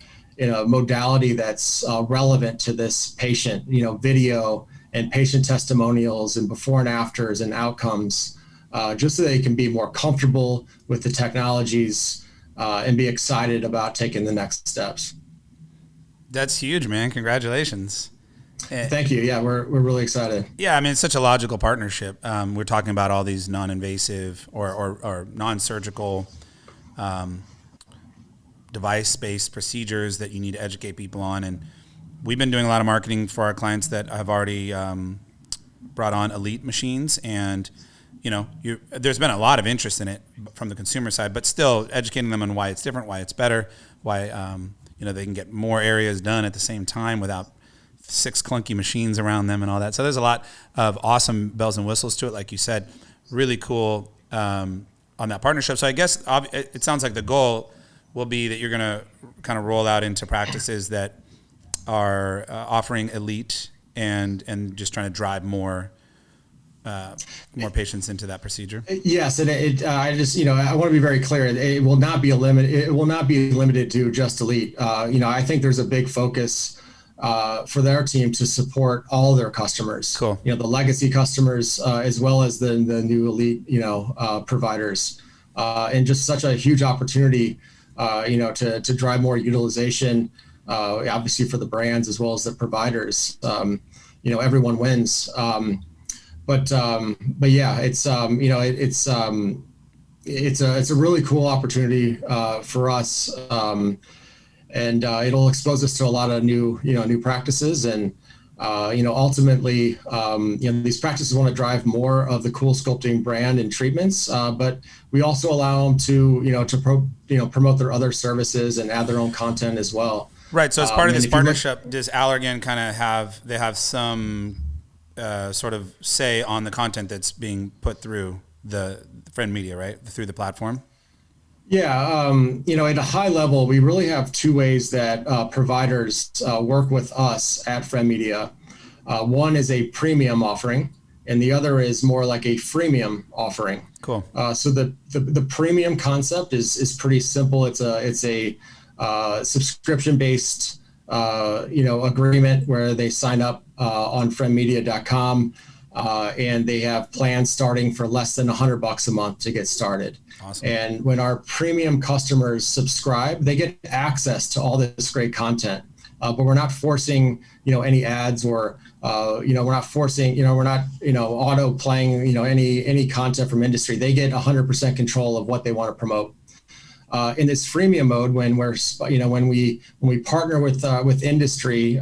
modality that's relevant to this patient, video and patient testimonials and before and afters and outcomes, just so they can be more comfortable with the technologies and be excited about taking the next steps.
That's huge, man. Congratulations.
Thank you. Yeah, we're really excited.
Yeah, I mean, it's such a logical partnership. We're talking about all these non-invasive or non-surgical device-based procedures that you need to educate people on. And we've been doing a lot of marketing for our clients that have already brought on Elite machines. And, there's been a lot of interest in it from the consumer side, but still educating them on why it's different, why it's better, why, they can get more areas done at the same time without 6 clunky machines around them and all that. So there's a lot of awesome bells and whistles to it. Like you said, really cool on that partnership. So I guess it sounds like the goal will be that you're going to kind of roll out into practices that are offering Elite and just trying to drive more patients into that procedure.
Yes, and I just I want to be very clear. It will not be limited to just Elite. I think there's a big focus for their team to support all their customers.
Cool.
The legacy customers as well as the new Elite providers, and just such a huge opportunity to drive more utilization. Obviously for the brands as well as the providers. Everyone wins. But yeah, it's a really cool opportunity for us. And it'll expose us to a lot of new practices, and ultimately, these practices want to drive more of the Cool Sculpting brand and treatments, but we also allow them to promote their other services and add their own content as well.
Right. So as part of this partnership, does Allergan kind of have some sort of say on the content that's being put through the FriendMedia, right, through the platform?
Yeah, at a high level, we really have two ways that providers work with us at FriendMedia. One is a premium offering, and the other is more like a freemium offering.
Cool.
So the premium concept is pretty simple. It's a subscription-based agreement where they sign up on friendmedia.com. and they have plans starting for less than $100 a month to get started.
Awesome.
And when our premium customers subscribe, they get access to all this great content. But we're not forcing, any ads, or, we're not forcing, we're not, auto playing, any content from industry. They get 100% control of what they want to promote. In this freemium mode, when we partner with industry,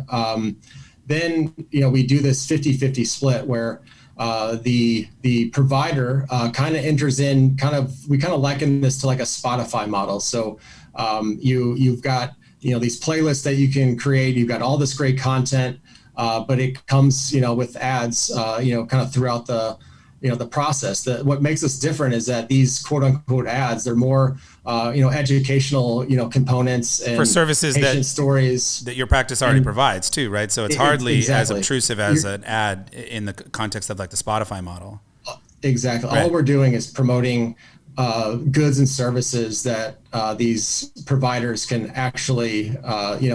then we do this 50-50 split where the provider kind of enters in. We kind of liken this to like a Spotify model. So you've got these playlists that you can create. You've got all this great content, but it comes with ads kind of throughout the process. What makes us different is that these quote unquote ads, they're more educational components and
for services that
stories
that your practice already provides too, right? So it's hardly
exactly.
as obtrusive as an ad in the context of like the Spotify model.
Exactly.
Right.
All we're doing is promoting goods and services that these providers can actually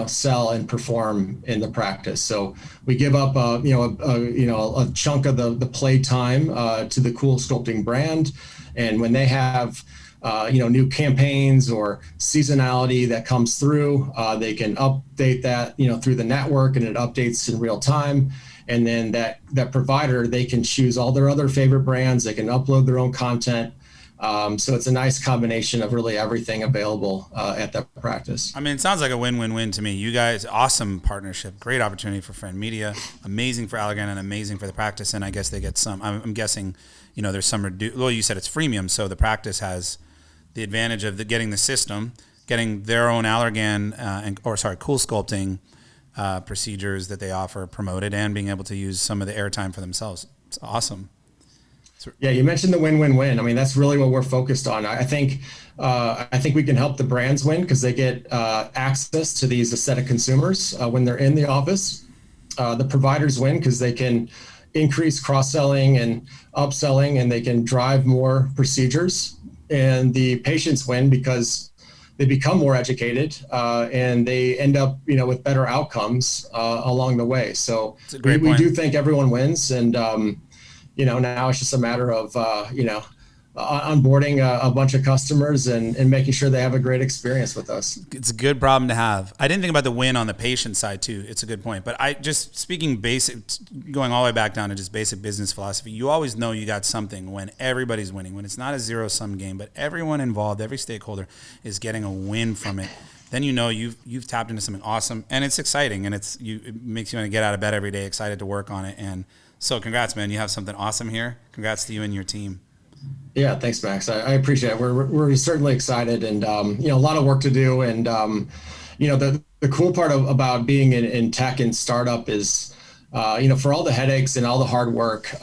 sell and perform in the practice. So we give up a chunk of the play time to the Cool Sculpting brand, and when they have new campaigns or seasonality that comes through, they can update that through the network, and it updates in real time. And then that provider, they can choose all their other favorite brands. They can upload their own content. So it's a nice combination of really everything available at that practice.
I mean, it sounds like a win-win-win to me. You guys, awesome partnership, great opportunity for FriendMedia, amazing for Allergan and amazing for the practice. And I guess they get some, I'm guessing, there's some well, you said it's freemium, so the practice has the advantage of getting the system, getting their own Allergan, Cool Sculpting procedures that they offer promoted, and being able to use some of the airtime for themselves. It's awesome.
Yeah, you mentioned the win-win-win. I mean, that's really what we're focused on. I think we can help the brands win because they get access to these aesthetic consumers when they're in the office. The providers win because they can increase cross-selling and upselling, and they can drive more procedures. And the patients win because they become more educated and they end up, with better outcomes along the way. So we do think everyone wins, and now it's just a matter of, onboarding a bunch of customers and making sure they have a great experience with us.
It's a good problem to have. I didn't think about the win on the patient side too. It's a good point. But I just speaking basic, going all the way back down to just basic business philosophy, you always know you got something when everybody's winning, when it's not a zero-sum game, but everyone involved, every stakeholder is getting a win from it. Then you've tapped into something awesome, and it's exciting, and it makes you want to get out of bed every day, excited to work on it. And so congrats, man. You have something awesome here. Congrats to you and your team.
Yeah, thanks, Max. I appreciate it. We're certainly excited, and a lot of work to do. And the cool part about being in tech and startup is, for all the headaches and all the hard work,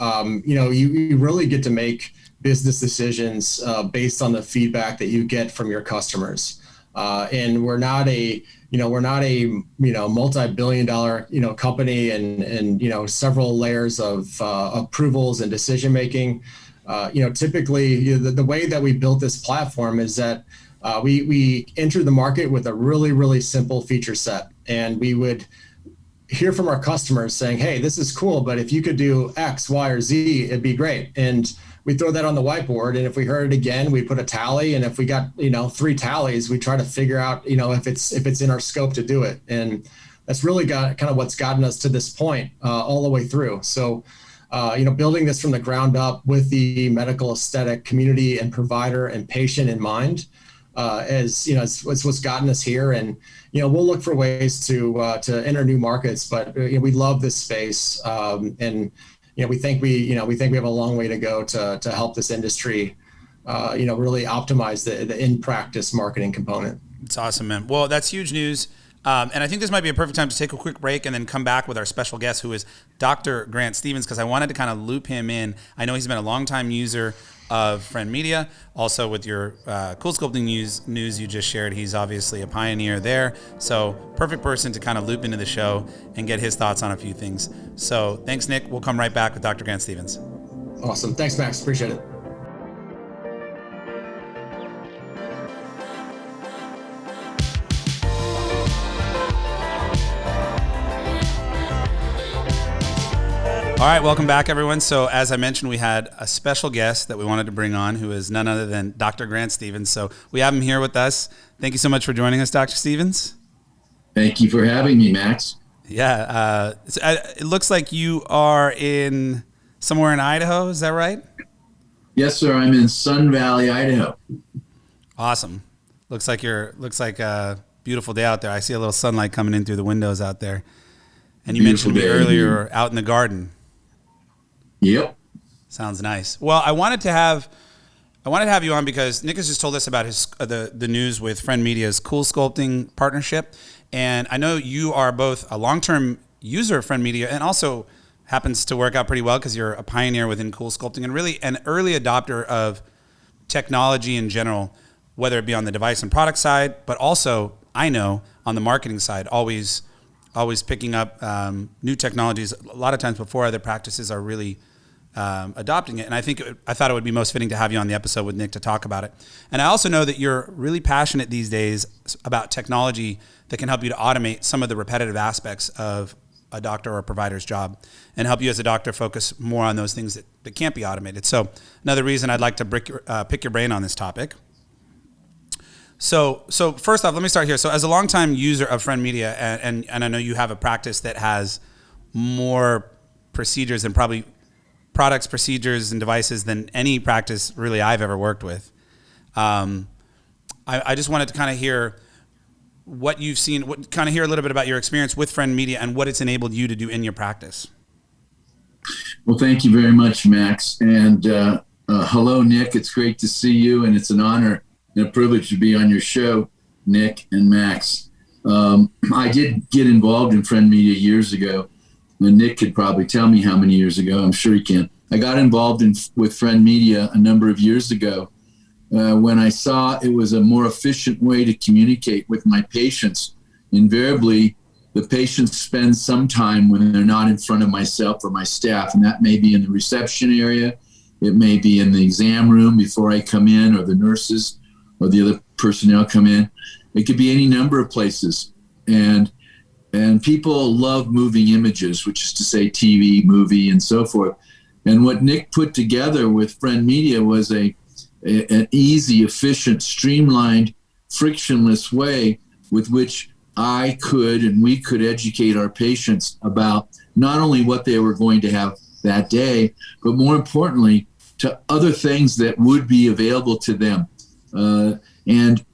you really get to make business decisions based on the feedback that you get from your customers. And we're not a multi-billion-dollar company and several layers of approvals and decision making. Typically the way that we built this platform is that we entered the market with a really, really simple feature set, and we would hear from our customers saying, hey, this is cool, but if you could do X, Y, or Z, it'd be great. And we throw that on the whiteboard, and if we heard it again, we put a tally, and if we got 3 tallies, we try to figure out if it's in our scope to do it. And that's really got kind of what's gotten us to this point all the way through. So building this from the ground up with the medical aesthetic community and provider and patient in mind, it's what's gotten us here. And we'll look for ways to enter new markets, but we love this space, and we think we have a long way to go to help this industry, really optimize the in-practice marketing component.
It's awesome, man. Well, that's huge news. And I think this might be a perfect time to take a quick break and then come back with our special guest, who is Dr. Grant Stevens, because I wanted to kind of loop him in. I know he's been a longtime user of FriendMedia. Also, with your Cool Sculpting news you just shared, he's obviously a pioneer there. So perfect person to kind of loop into the show and get his thoughts on a few things. So thanks, Nick. We'll come right back with Dr. Grant Stevens.
Awesome. Thanks, Max. Appreciate it.
All All right, welcome back, everyone. So as I mentioned, we had a special guest that we wanted to bring on who is none other than Dr. Grant Stevens. So we have him here with us. Thank you so much for joining us, Dr. Stevens.
Thank you for having me, Max.
Yeah, it looks like you are in somewhere in Idaho. Is that right?
Yes, sir. I'm in Sun Valley, Idaho.
Awesome. Looks like a beautiful day out there. I see a little sunlight coming in through the windows out there. And you mentioned to me earlier out in the garden.
Yep.
Sounds nice. Well, I wanted to have you on because Nick has just told us about his the news with FriendMedia's Cool Sculpting partnership, and I know you are both a long-term user of FriendMedia and also happens to work out pretty well because you're a pioneer within Cool Sculpting and really an early adopter of technology in general, whether it be on the device and product side, but also I know on the marketing side, always picking up new technologies a lot of times before other practices are really adopting it. And I thought it would be most fitting to have you on the episode with Nick to talk about it. And I also know that you're really passionate these days about technology that can help you to automate some of the repetitive aspects of a doctor or a provider's job and help you as a doctor focus more on those things that can't be automated. So another reason I'd like to pick your brain on this topic. So first off, let me start here. So as a longtime user of FriendMedia, and I know you have a practice that has more procedures than probably products, procedures, and devices than any practice really I've ever worked with. I just wanted to kind of hear what you've seen, hear a little bit about your experience with FriendMedia and what it's enabled you to do in your practice.
Well, thank you very much, Max. And hello, Nick. It's great to see you, and it's an honor and a privilege to be on your show, Nick and Max. I did get involved in FriendMedia years ago. And Nick could probably tell me how many years ago. I'm sure he can. I got involved with FriendMedia a number of years ago when I saw it was a more efficient way to communicate with my patients. Invariably, the patients spend some time when they're not in front of myself or my staff, and that may be in the reception area. It may be in the exam room before I come in, or the nurses or the other personnel come in. It could be any number of places. And people love moving images, which is to say TV, movie, and so forth. And what Nick put together with FriendMedia was an easy, efficient, streamlined, frictionless way with which I could and we could educate our patients about not only what they were going to have that day, but more importantly, to other things that would be available to them. And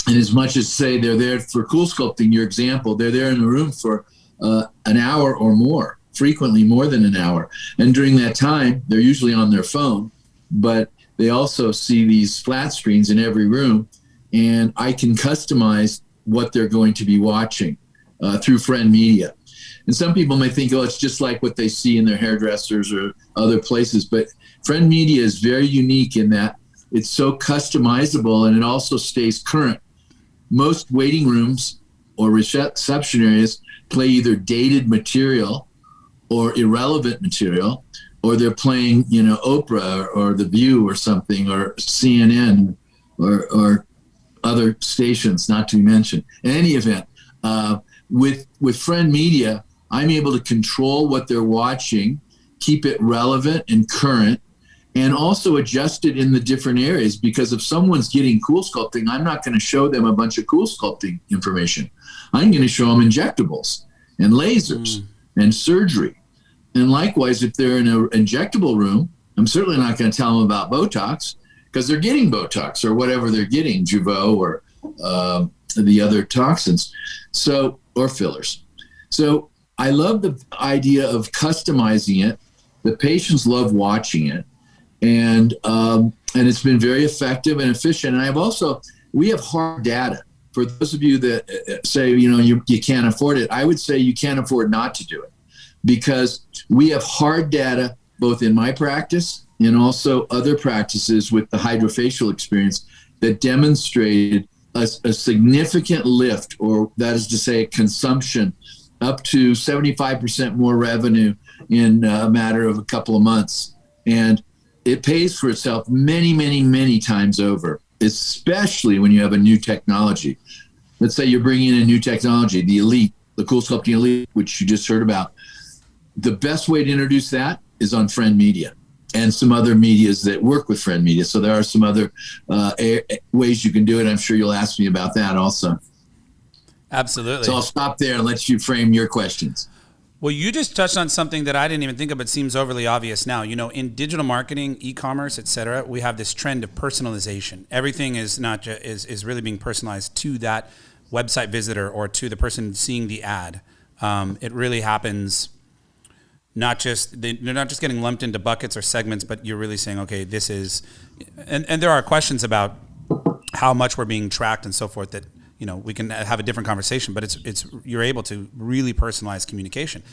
as much as say they're there for Cool Sculpting, your example, they're there in the room for an hour or more, frequently more than an hour. And during that time, they're usually on their phone, but they also see these flat screens in every room, and I can customize what they're going to be watching through FriendMedia. And some people may think, oh, it's just like what they see in their hairdressers or other places, but FriendMedia is very unique in that it's so customizable and it also stays current. Most waiting rooms or reception areas play either dated material or irrelevant material, or they're playing, Oprah or The View or something, or CNN or other stations, not to mention. In any event, with FriendMedia, I'm able to control what they're watching, keep it relevant and current, and also adjust it in the different areas, because if someone's getting Cool Sculpting, I'm not going to show them a bunch of Cool Sculpting information. I'm going to show them injectables and lasers and surgery. And likewise, if they're in an injectable room, I'm certainly not going to tell them about Botox, because they're getting Botox or whatever they're getting, Jeuveau or the other toxins, or fillers. So I love the idea of customizing it. The patients love watching it. And it's been very effective and efficient. And we have hard data. For those of you that say, you can't afford it, I would say you can't afford not to do it, because we have hard data both in my practice and also other practices with the hydrofacial experience that demonstrated a significant lift, or that is to say consumption, up to 75% more revenue in a matter of a couple of months. And it pays for itself many, many, many times over, especially when you have a new technology. Let's say you're bringing in a new technology, the Elite, the Cool Sculpting Elite, which you just heard about. the best way to introduce that is on FriendMedia and some other medias that work with FriendMedia. So there are some other ways you can do it. I'm sure you'll ask me about that also.
Absolutely.
So I'll stop there and let you frame your questions.
Well, you just touched on something that I didn't even think of, but seems overly obvious now. You know, in digital marketing, e-commerce, et cetera, we have this trend of personalization. Everything is not is really being personalized to that website visitor or to the person seeing the ad. It really happens. They're not just getting lumped into buckets or segments, but you're really saying, okay, this is, and there are questions about how much we're being tracked and so forth that, you know, we can have a different conversation, but it's you're able to really personalize communication.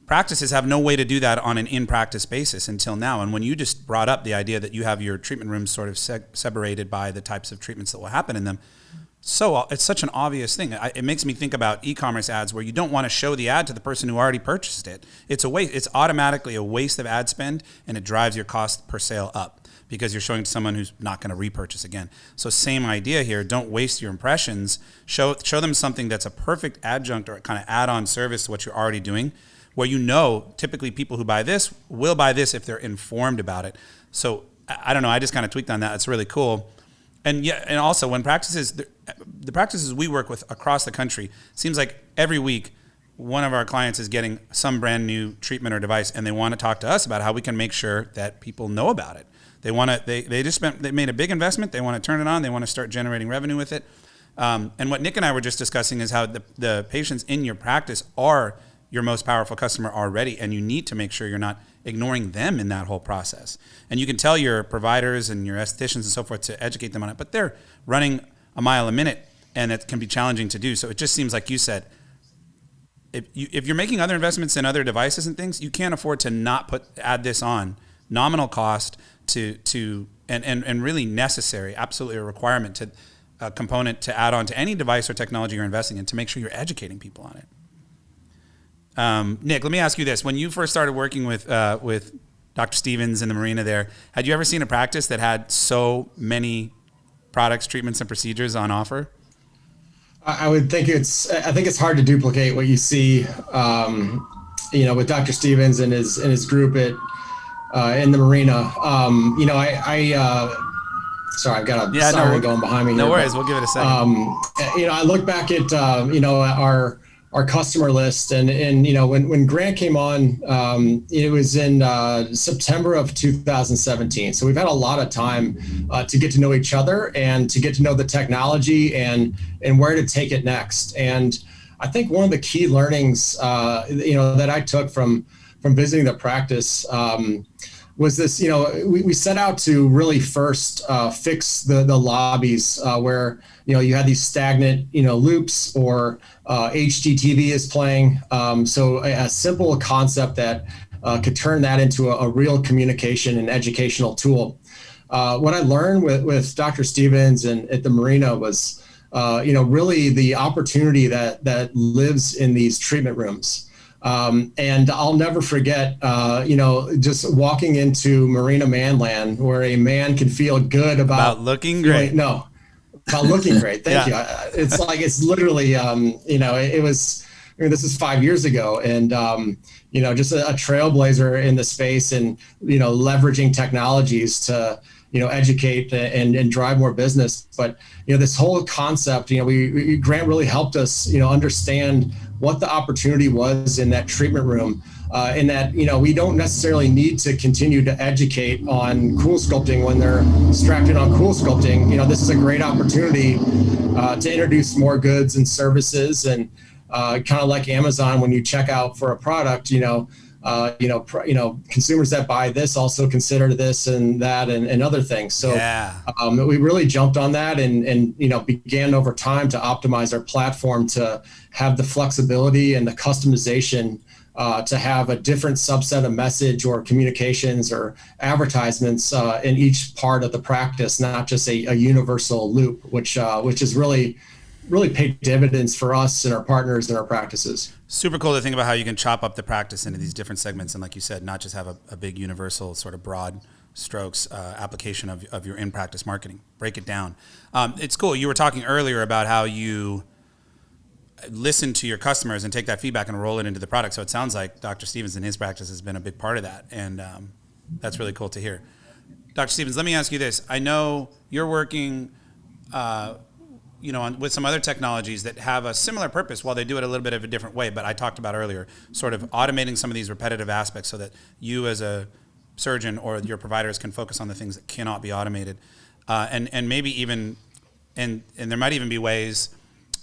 Practices have no way to do that on an in-practice basis until now. And when you just brought up the idea that you have your treatment rooms sort of separated by the types of treatments that will happen in them, so it's such an obvious thing. It makes me think about e-commerce ads where you don't want to show the ad to the person who already purchased it. It's a waste. It's automatically a waste of ad spend, and it drives your cost per sale up because you're showing to someone who's not going to repurchase again. So same idea here. Don't waste your impressions. Show them something that's a perfect adjunct or kind of add-on service to what you're already doing, where you know typically people who buy this will buy this if they're informed about it. So I don't know. I just kind of tweaked on that. It's really cool. And yeah, and also when the practices we work with across the country, seems like every week one of our clients is getting some brand new treatment or device, and they want to talk to us about how we can make sure that people know about it. They want to. They made a big investment. They want to turn it on. They want to start generating revenue with it. And what Nick and I were just discussing is how the patients in your practice are your most powerful customer already, and you need to make sure you're not ignoring them in that whole process. And you can tell your providers and your estheticians and so forth to educate them on it, but they're running a mile a minute, and it can be challenging to do. So it just seems like you said, if you're making other investments in other devices and things, you can't afford to not add this on. Nominal cost and really necessary, absolutely a requirement to a component to add on to any device or technology you're investing in to make sure you're educating people on it. Nick, let me ask you this. When you first started working with Dr. Stevens in the marina there, had you ever seen a practice that had so many products, treatments, and procedures on offer?
I think it's hard to duplicate what you see, with Dr. Stevens and his group in the marina. Sorry, I've got a siren going behind me.
No worries, we'll give it a second.
I look back at our customer list, and when Grant came on, it was in September of 2017. So we've had a lot of time to get to know each other and to get to know the technology and where to take it next. And I think one of the key learnings that I took from visiting the practice was this. We set out to really first fix the lobbies where you had these stagnant loops or HDTV is playing. So a simple concept that could turn that into a real communication and educational tool. What I learned with Dr. Stevens and at the marina was really the opportunity that lives in these treatment rooms. And I'll never forget, just walking into Marina Manland where a man can feel good about
looking great.
About looking great. Thank you. It's literally, it was, this is 5 years ago, and, just a trailblazer in the space and, leveraging technologies to, educate and drive more business. But, this whole concept, Grant really helped us, understand what the opportunity was in that treatment room. In that, we don't necessarily need to continue to educate on cool sculpting when they're distracted on cool sculpting. This is a great opportunity to introduce more goods and services, and kind of like Amazon, when you check out for a product, consumers that buy this also consider this and that and other things. So we really jumped on that and began over time to optimize our platform to have the flexibility and the customization to have a different subset of message or communications or advertisements in each part of the practice, not just a universal loop, which is really paid dividends for us and our partners and our practices.
Super cool to think about how you can chop up the practice into these different segments. And like you said, not just have a big universal sort of broad strokes application of your in-practice marketing. Break it down. It's cool. You were talking earlier about how you listen to your customers and take that feedback and roll it into the product. So it sounds like Dr. Stevens and his practice has been a big part of that. And that's really cool to hear. Dr. Stevens, let me ask you this. I know you're working with some other technologies that have a similar purpose while they do it a little bit of a different way. But I talked about earlier, sort of automating some of these repetitive aspects so that you as a surgeon or your providers can focus on the things that cannot be automated. And maybe even, and there might even be ways,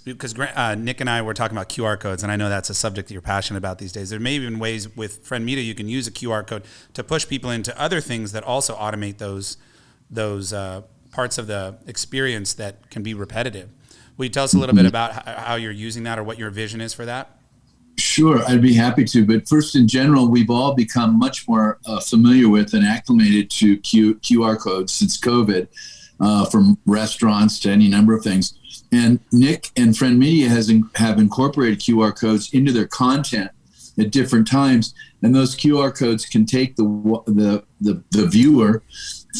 because Nick and I were talking about QR codes, and I know that's a subject that you're passionate about these days. There may be even ways with FriendMedia you can use a QR code to push people into other things that also automate those parts of the experience that can be repetitive. Will you tell us a little bit about how you're using that or what your vision is for that?
Sure, I'd be happy to. But first, in general, we've all become much more familiar with and acclimated to QR codes since COVID, from restaurants to any number of things. And Nick and FriendMedia have incorporated QR codes into their content at different times. And those QR codes can take the viewer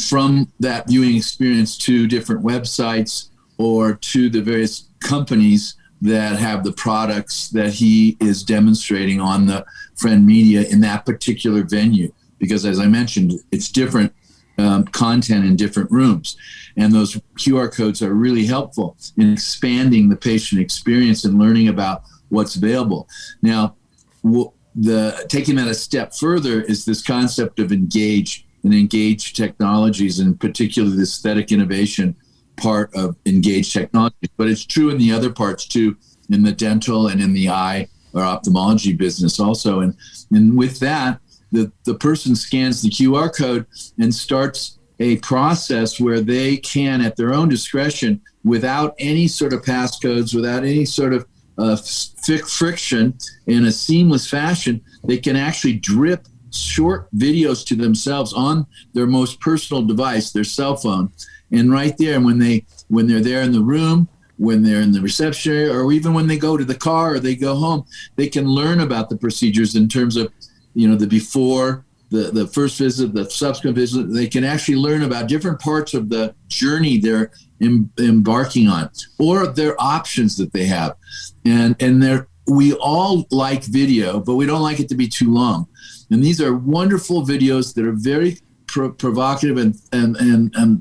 from that viewing experience to different websites or to the various companies that have the products that he is demonstrating on the FriendMedia in that particular venue. Because as I mentioned, it's different content in different rooms. And those QR codes are really helpful in expanding the patient experience and learning about what's available. Now, taking that a step further is this concept of engage technologies, and particularly the aesthetic innovation part of engage technology. But it's true in the other parts too, in the dental and in the eye or ophthalmology business also. And with that, the person scans the QR code and starts a process where they can, at their own discretion, without any sort of passcodes, without any sort of friction, in a seamless fashion, they can actually drip short videos to themselves on their most personal device, their cell phone. And right there, when they're there in the room, when they're in the reception area, or even when they go to the car or they go home, they can learn about the procedures in terms of, the before, the first visit, the subsequent visit. They can actually learn about different parts of the journey they're embarking on, or their options that they have. And we all like video, but we don't like it to be too long. And these are wonderful videos that are very provocative and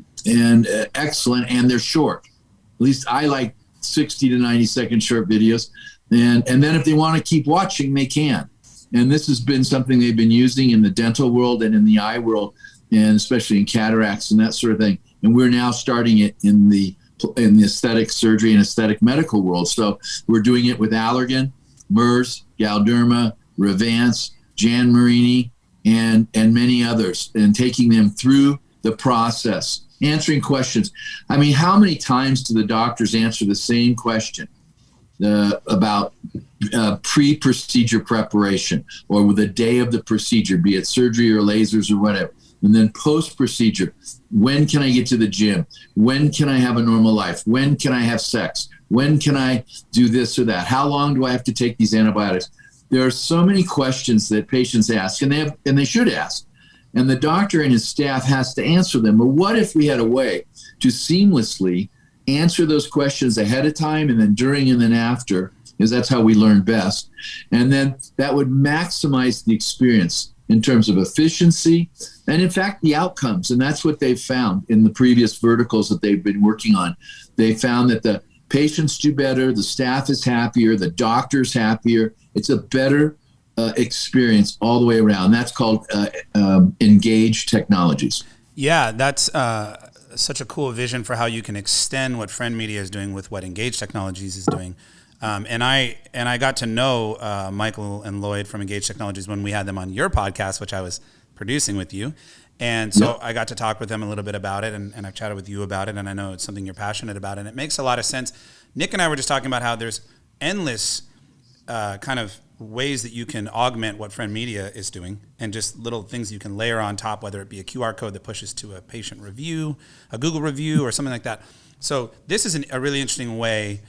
excellent, and they're short. At least I like 60 to 90 second short videos. And then if they want to keep watching, they can. And this has been something they've been using in the dental world and in the eye world, and especially in cataracts and that sort of thing. And we're now starting it in the aesthetic surgery and aesthetic medical world. So we're doing it with Allergan, MERS, Galderma, Revance, Jan Marini, and many others, and taking them through the process, answering questions. I mean, how many times do the doctors answer the same question about pre-procedure preparation, or with the day of the procedure, be it surgery or lasers or whatever, and then post-procedure, when can I get to the gym? When can I have a normal life? When can I have sex? When can I do this or that? How long do I have to take these antibiotics? There are so many questions that patients ask, and they should ask. And the doctor and his staff has to answer them. But what if we had a way to seamlessly answer those questions ahead of time, and then during, and then after, because that's how we learn best. And then that would maximize the experience in terms of efficiency and, in fact, the outcomes. And that's what they've found in the previous verticals that they've been working on. They found that the patients do better, the staff is happier, the doctor's happier. It's a better experience all the way around. That's called Engage Technologies.
Yeah, that's such a cool vision for how you can extend what FriendMedia is doing with what Engage Technologies is doing. And I got to know Michael and Lloyd from Engage Technologies when we had them on your podcast, which I was producing with you. And so I got to talk with them a little bit about it, and I've chatted with you about it, and I know it's something you're passionate about, and it makes a lot of sense. Nick and I were just talking about how there's endless kind of ways that you can augment what FriendMedia is doing, and just little things you can layer on top, whether it be a QR code that pushes to a patient review, a Google review, or something like that. So this is a really interesting way,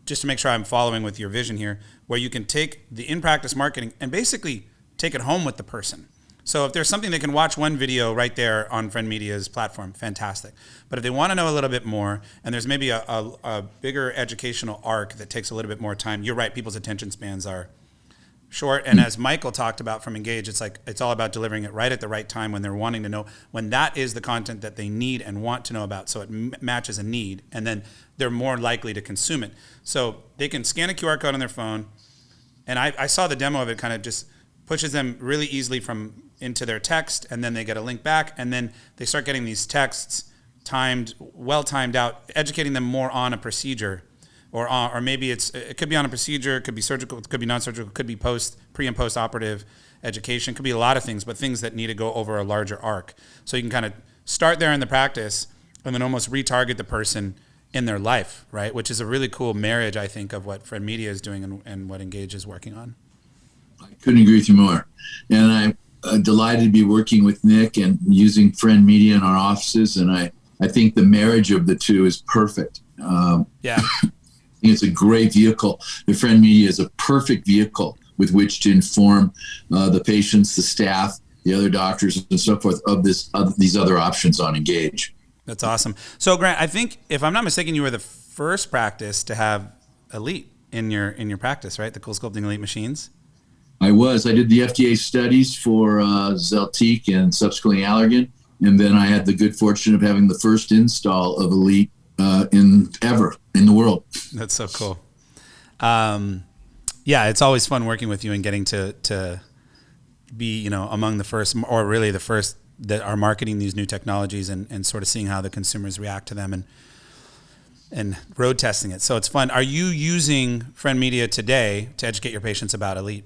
just to make sure I'm following with your vision here, where you can take the in-practice marketing and basically take it home with the person. So if there's something they can watch one video right there on FriendMedia's platform, fantastic. But if they want to know a little bit more, and there's maybe a bigger educational arc that takes a little bit more time, you're right, people's attention spans are short. And as Michael talked about from Engage, it's all about delivering it right at the right time when they're wanting to know, when that is the content that they need and want to know about. So it matches a need, and then they're more likely to consume it. So they can scan a QR code on their phone, and I saw the demo of it, kind of just pushes them really easily into their text, and then they get a link back, and then they start getting these texts well timed out, educating them more on a procedure, or maybe it could be on a procedure, it could be surgical, it could be non-surgical, it could be pre and post operative education, it could be a lot of things, but things that need to go over a larger arc. So you can kind of start there in the practice, and then almost retarget the person in their life, right? Which is a really cool marriage, I think, of what FriendMedia is doing and what Engage is working on.
I couldn't agree with you more. And I'm delighted to be working with Nick and using FriendMedia in our offices. And I think the marriage of the two is perfect.
Yeah.
It's a great vehicle. The FriendMedia is a perfect vehicle with which to inform the patients, the staff, the other doctors, and so forth of these other options on Engage.
That's awesome. So Grant, I think, if I'm not mistaken, you were the first practice to have Elite in your practice, right? The Cool Sculpting Elite machines.
I did the FDA studies for Zeltiq and subsequently Allergan. And then I had the good fortune of having the first install of Elite ever in the world.
That's so cool. Yeah, it's always fun working with you and getting to be, among the first, or really the first that are marketing these new technologies and sort of seeing how the consumers react to them and road testing it. So it's fun. Are you using FriendMedia today to educate your patients about Elite?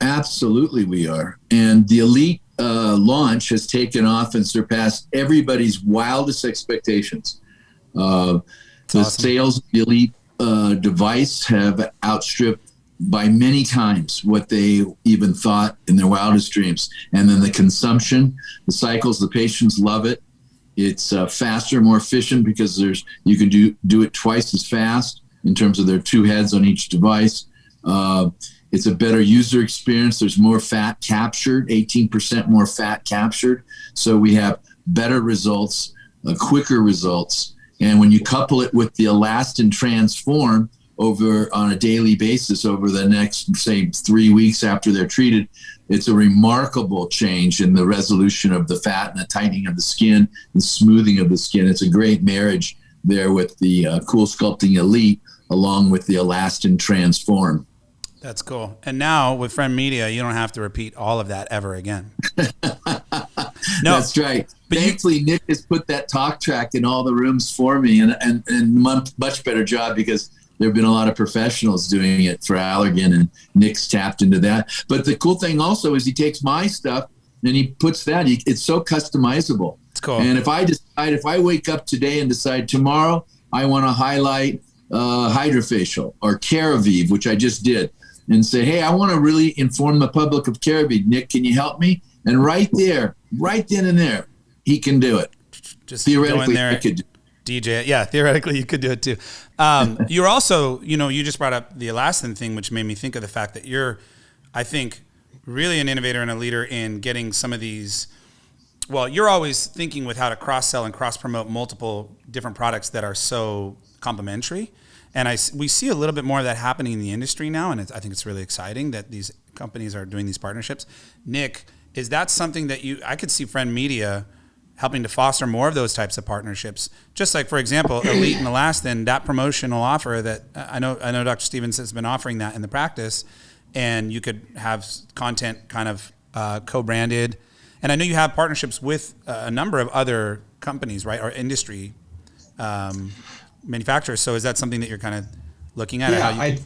Absolutely, we are. And the Elite launch has taken off and surpassed everybody's wildest expectations. The awesome. Sales of the Elite device have outstripped by many times what they even thought in their wildest dreams. And then the consumption, the cycles, the patients love it. It's faster, more efficient, because you can do it twice as fast in terms of their two heads on each device. It's a better user experience. There's more fat captured, 18% more fat captured. So we have better results, quicker results. And when you couple it with the Elastin Transform on a daily basis over the next, say, 3 weeks after they're treated, it's a remarkable change in the resolution of the fat and the tightening of the skin and smoothing of the skin. It's a great marriage there with the Cool Sculpting Elite along with the Elastin Transform.
That's cool. And now with FriendMedia, you don't have to repeat all of that ever again. No,
that's right. Thankfully, Nick has put that talk track in all the rooms for me, and much better job, because there have been a lot of professionals doing it for Allergan, and Nick's tapped into that. But the cool thing also is he takes my stuff and he puts that. It's so customizable.
It's cool.
And if I wake up today and decide tomorrow I want to highlight Hydrofacial or Caravive, which I just did, and say, hey, I want to really inform the public of Caravive. Nick, can you help me? And right then and there, he can do it.
Just theoretically, go in there, I could DJ it. Yeah, theoretically, you could do it too. You're also, you just brought up the Elastin thing, which made me think of the fact that you're, I think, really an innovator and a leader in getting some of these. Well, you're always thinking with how to cross-sell and cross-promote multiple different products that are so complementary. And we see a little bit more of that happening in the industry now, and I think it's really exciting that these companies are doing these partnerships. Nick, is that something that I could see FriendMedia helping to foster more of those types of partnerships? Just like, for example, Elite and Elastin, that promotional offer that I know Dr. Stevens has been offering that in the practice, and you could have content kind of co-branded. And I know you have partnerships with a number of other companies, right, or industry manufacturers. So is that something that you're kind of looking at?
Yeah,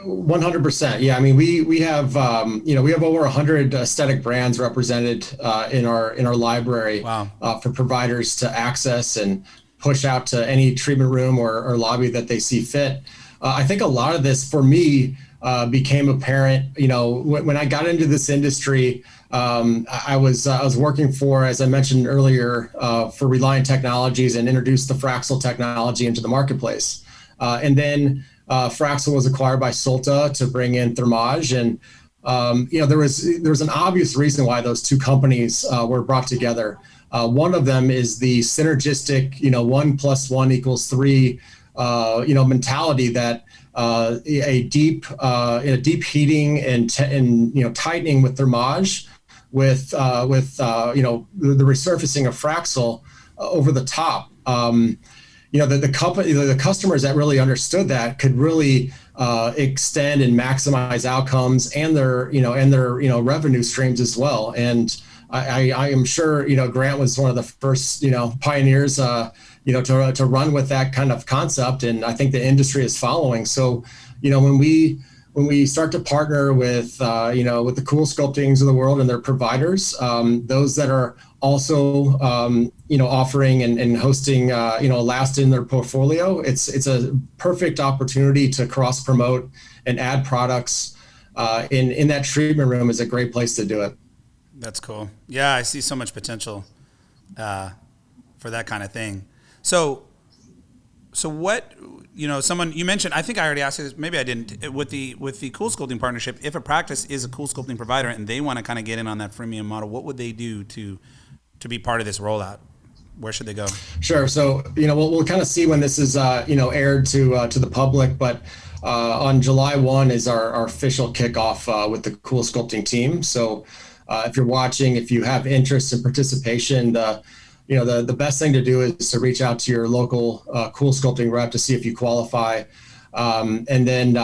100%. Yeah, I mean, we have we have over 100 aesthetic brands represented in our library.
Wow.
For providers to access and push out to any treatment room or lobby that they see fit. I think a lot of this for me became apparent. When I got into this industry, I was working for, as I mentioned earlier, for Reliant Technologies, and introduced the Fraxel technology into the marketplace, and then. Fraxel was acquired by Solta to bring in Thermage, and there was an obvious reason why those two companies were brought together. One of them is the synergistic, 1+1 = 3, mentality that a deep heating and tightening with thermage, with the resurfacing of Fraxel over the top. The customers that really understood that could really extend and maximize outcomes and their revenue streams as well. And I am sure Grant was one of the first pioneers to run with that kind of concept, and I think the industry is following. So when we start to partner with with the Cool Sculptings of the world and their providers, those that are also offering and hosting Elastin in their portfolio, it's a perfect opportunity to cross promote and add products in that treatment room. Is a great place to do it.
That's cool. Yeah, I see so much potential for that kind of thing. So what, someone you mentioned, I think I already asked you this, maybe I didn't, with the Cool Sculpting partnership, if a practice is a Cool Sculpting provider and they want to kind of get in on that freemium model, what would they do to be part of this rollout? Where should they go? Sure.
So, we'll kind of see when this is, aired to the public, but on July 1 is our official kickoff with the Cool Sculpting team. So if you're watching, if you have interest in participation, the best thing to do is to reach out to your local Cool Sculpting rep to see if you qualify. And then,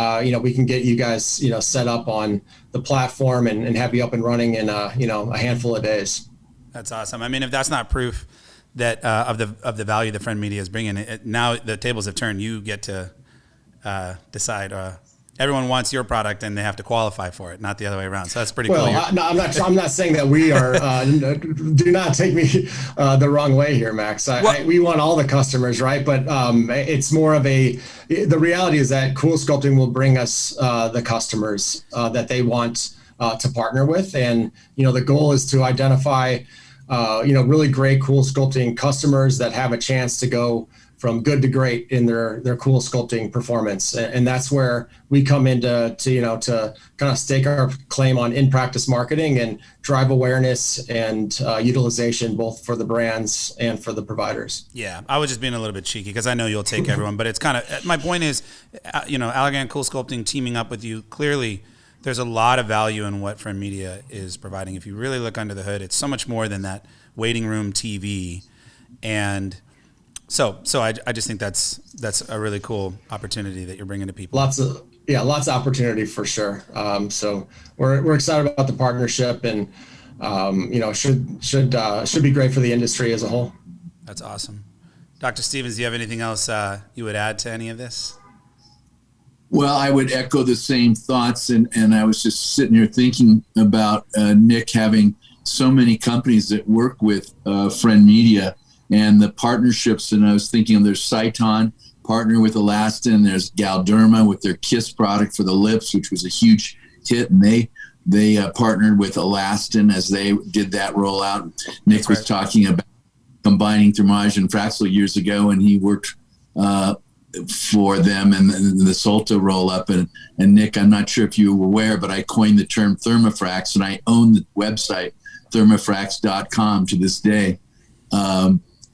we can get you guys, set up on the platform and have you up and running in, a handful of days.
That's awesome. I mean, if that's not proof that of the value that FriendMedia is bringing, now the tables have turned. You get to decide. Everyone wants your product, and they have to qualify for it, not the other way around. So that's pretty cool.
I'm not saying that we are. Do not take me the wrong way here, Max. We want all the customers, right? But it's more of the reality is that Cool Sculpting will bring us the customers that they want to partner with, and the goal is to identify really great Cool Sculpting customers that have a chance to go from good to great in their Cool Sculpting performance. And that's where we come in to kind of stake our claim on in-practice marketing and drive awareness and utilization, both for the brands and for the providers.
Yeah, I was just being a little bit cheeky because I know you'll take everyone, but it's kind of, my point is, Allergan Cool Sculpting teaming up with you, clearly there's a lot of value in what FriendMedia is providing. If you really look under the hood, it's so much more than that waiting room TV. And so I just think that's a really cool opportunity that you're bringing to people.
Lots of opportunity for sure. So we're excited about the partnership, and should be great for the industry as a whole.
That's awesome. Dr. Stevens, do you have anything else you would add to any of this?
Well, I would echo the same thoughts, and I was just sitting here thinking about Nick having so many companies that work with FriendMedia and the partnerships. And I was thinking there's Cyton partnering with Elastin. There's Galderma with their Kiss product for the lips, which was a huge hit. And they partnered with Elastin as they did that rollout. Nick was talking about combining Thermage and Fraxel years ago, and he worked for them and the Solta roll-up. And Nick, I'm not sure if you were aware, but I coined the term Thermofrax, and I own the website thermofrax.com to this day.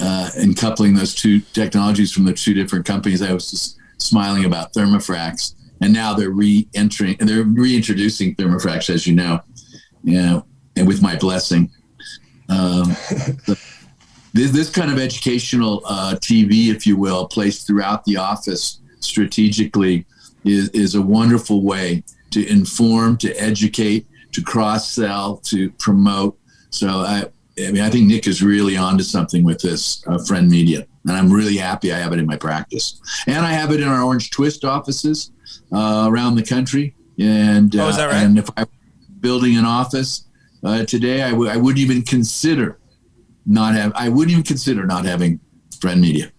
And coupling those two technologies from the two different companies, I was just smiling about Thermofrax. And now they're reintroducing Thermofrax, as you know, and with my blessing. This kind of educational TV, if you will, placed throughout the office strategically is a wonderful way to inform, to educate, to cross-sell, to promote. So I think Nick is really onto something with this FriendMedia, and I'm really happy I have it in my practice. And I have it in our Orange Twist offices around the country. And,
is that right?
And if I were building an office today, I wouldn't even consider not having FriendMedia.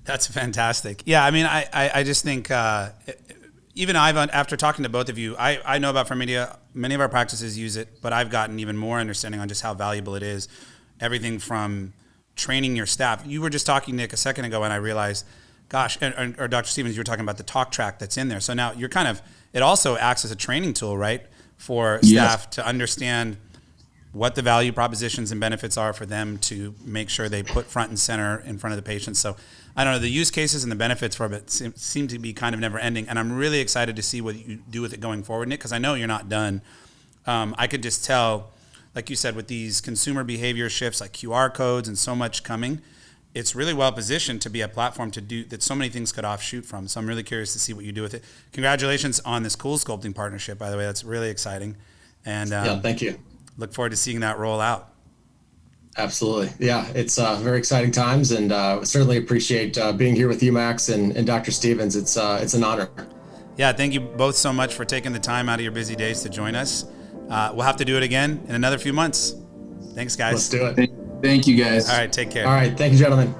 That's fantastic. Yeah, I mean, I just think even after talking to both of you, I know about FriendMedia. Many of our practices use it, but I've gotten even more understanding on just how valuable it is. Everything from training your staff. You were just talking, Nick, a second ago, and I realized, gosh, or Dr. Stevens, you were talking about the talk track that's in there. So now you're it also acts as a training tool, right? for
Yes.
staff to understand what the value propositions and benefits are for them to make sure they put front and center in front of the patients. So I don't know, the use cases and the benefits for it seem to be kind of never ending. And I'm really excited to see what you do with it going forward, Nick, because I know you're not done. I could just tell, like you said, with these consumer behavior shifts like QR codes and so much coming, it's really well positioned to be a platform to do that so many things could offshoot from. So I'm really curious to see what you do with it. Congratulations on this Cool Sculpting partnership, by the way. That's really exciting. And
Yeah, thank you.
Look forward to seeing that roll out.
Absolutely. Yeah, it's very exciting times, and certainly appreciate being here with you, Max, and Dr. Stevens. It's an honor.
Yeah, thank you both so much for taking the time out of your busy days to join us. We'll have to do it again in another few months. Thanks, guys.
Let's do it.
Thank you, guys.
All right, take care.
All right, thank you, gentlemen.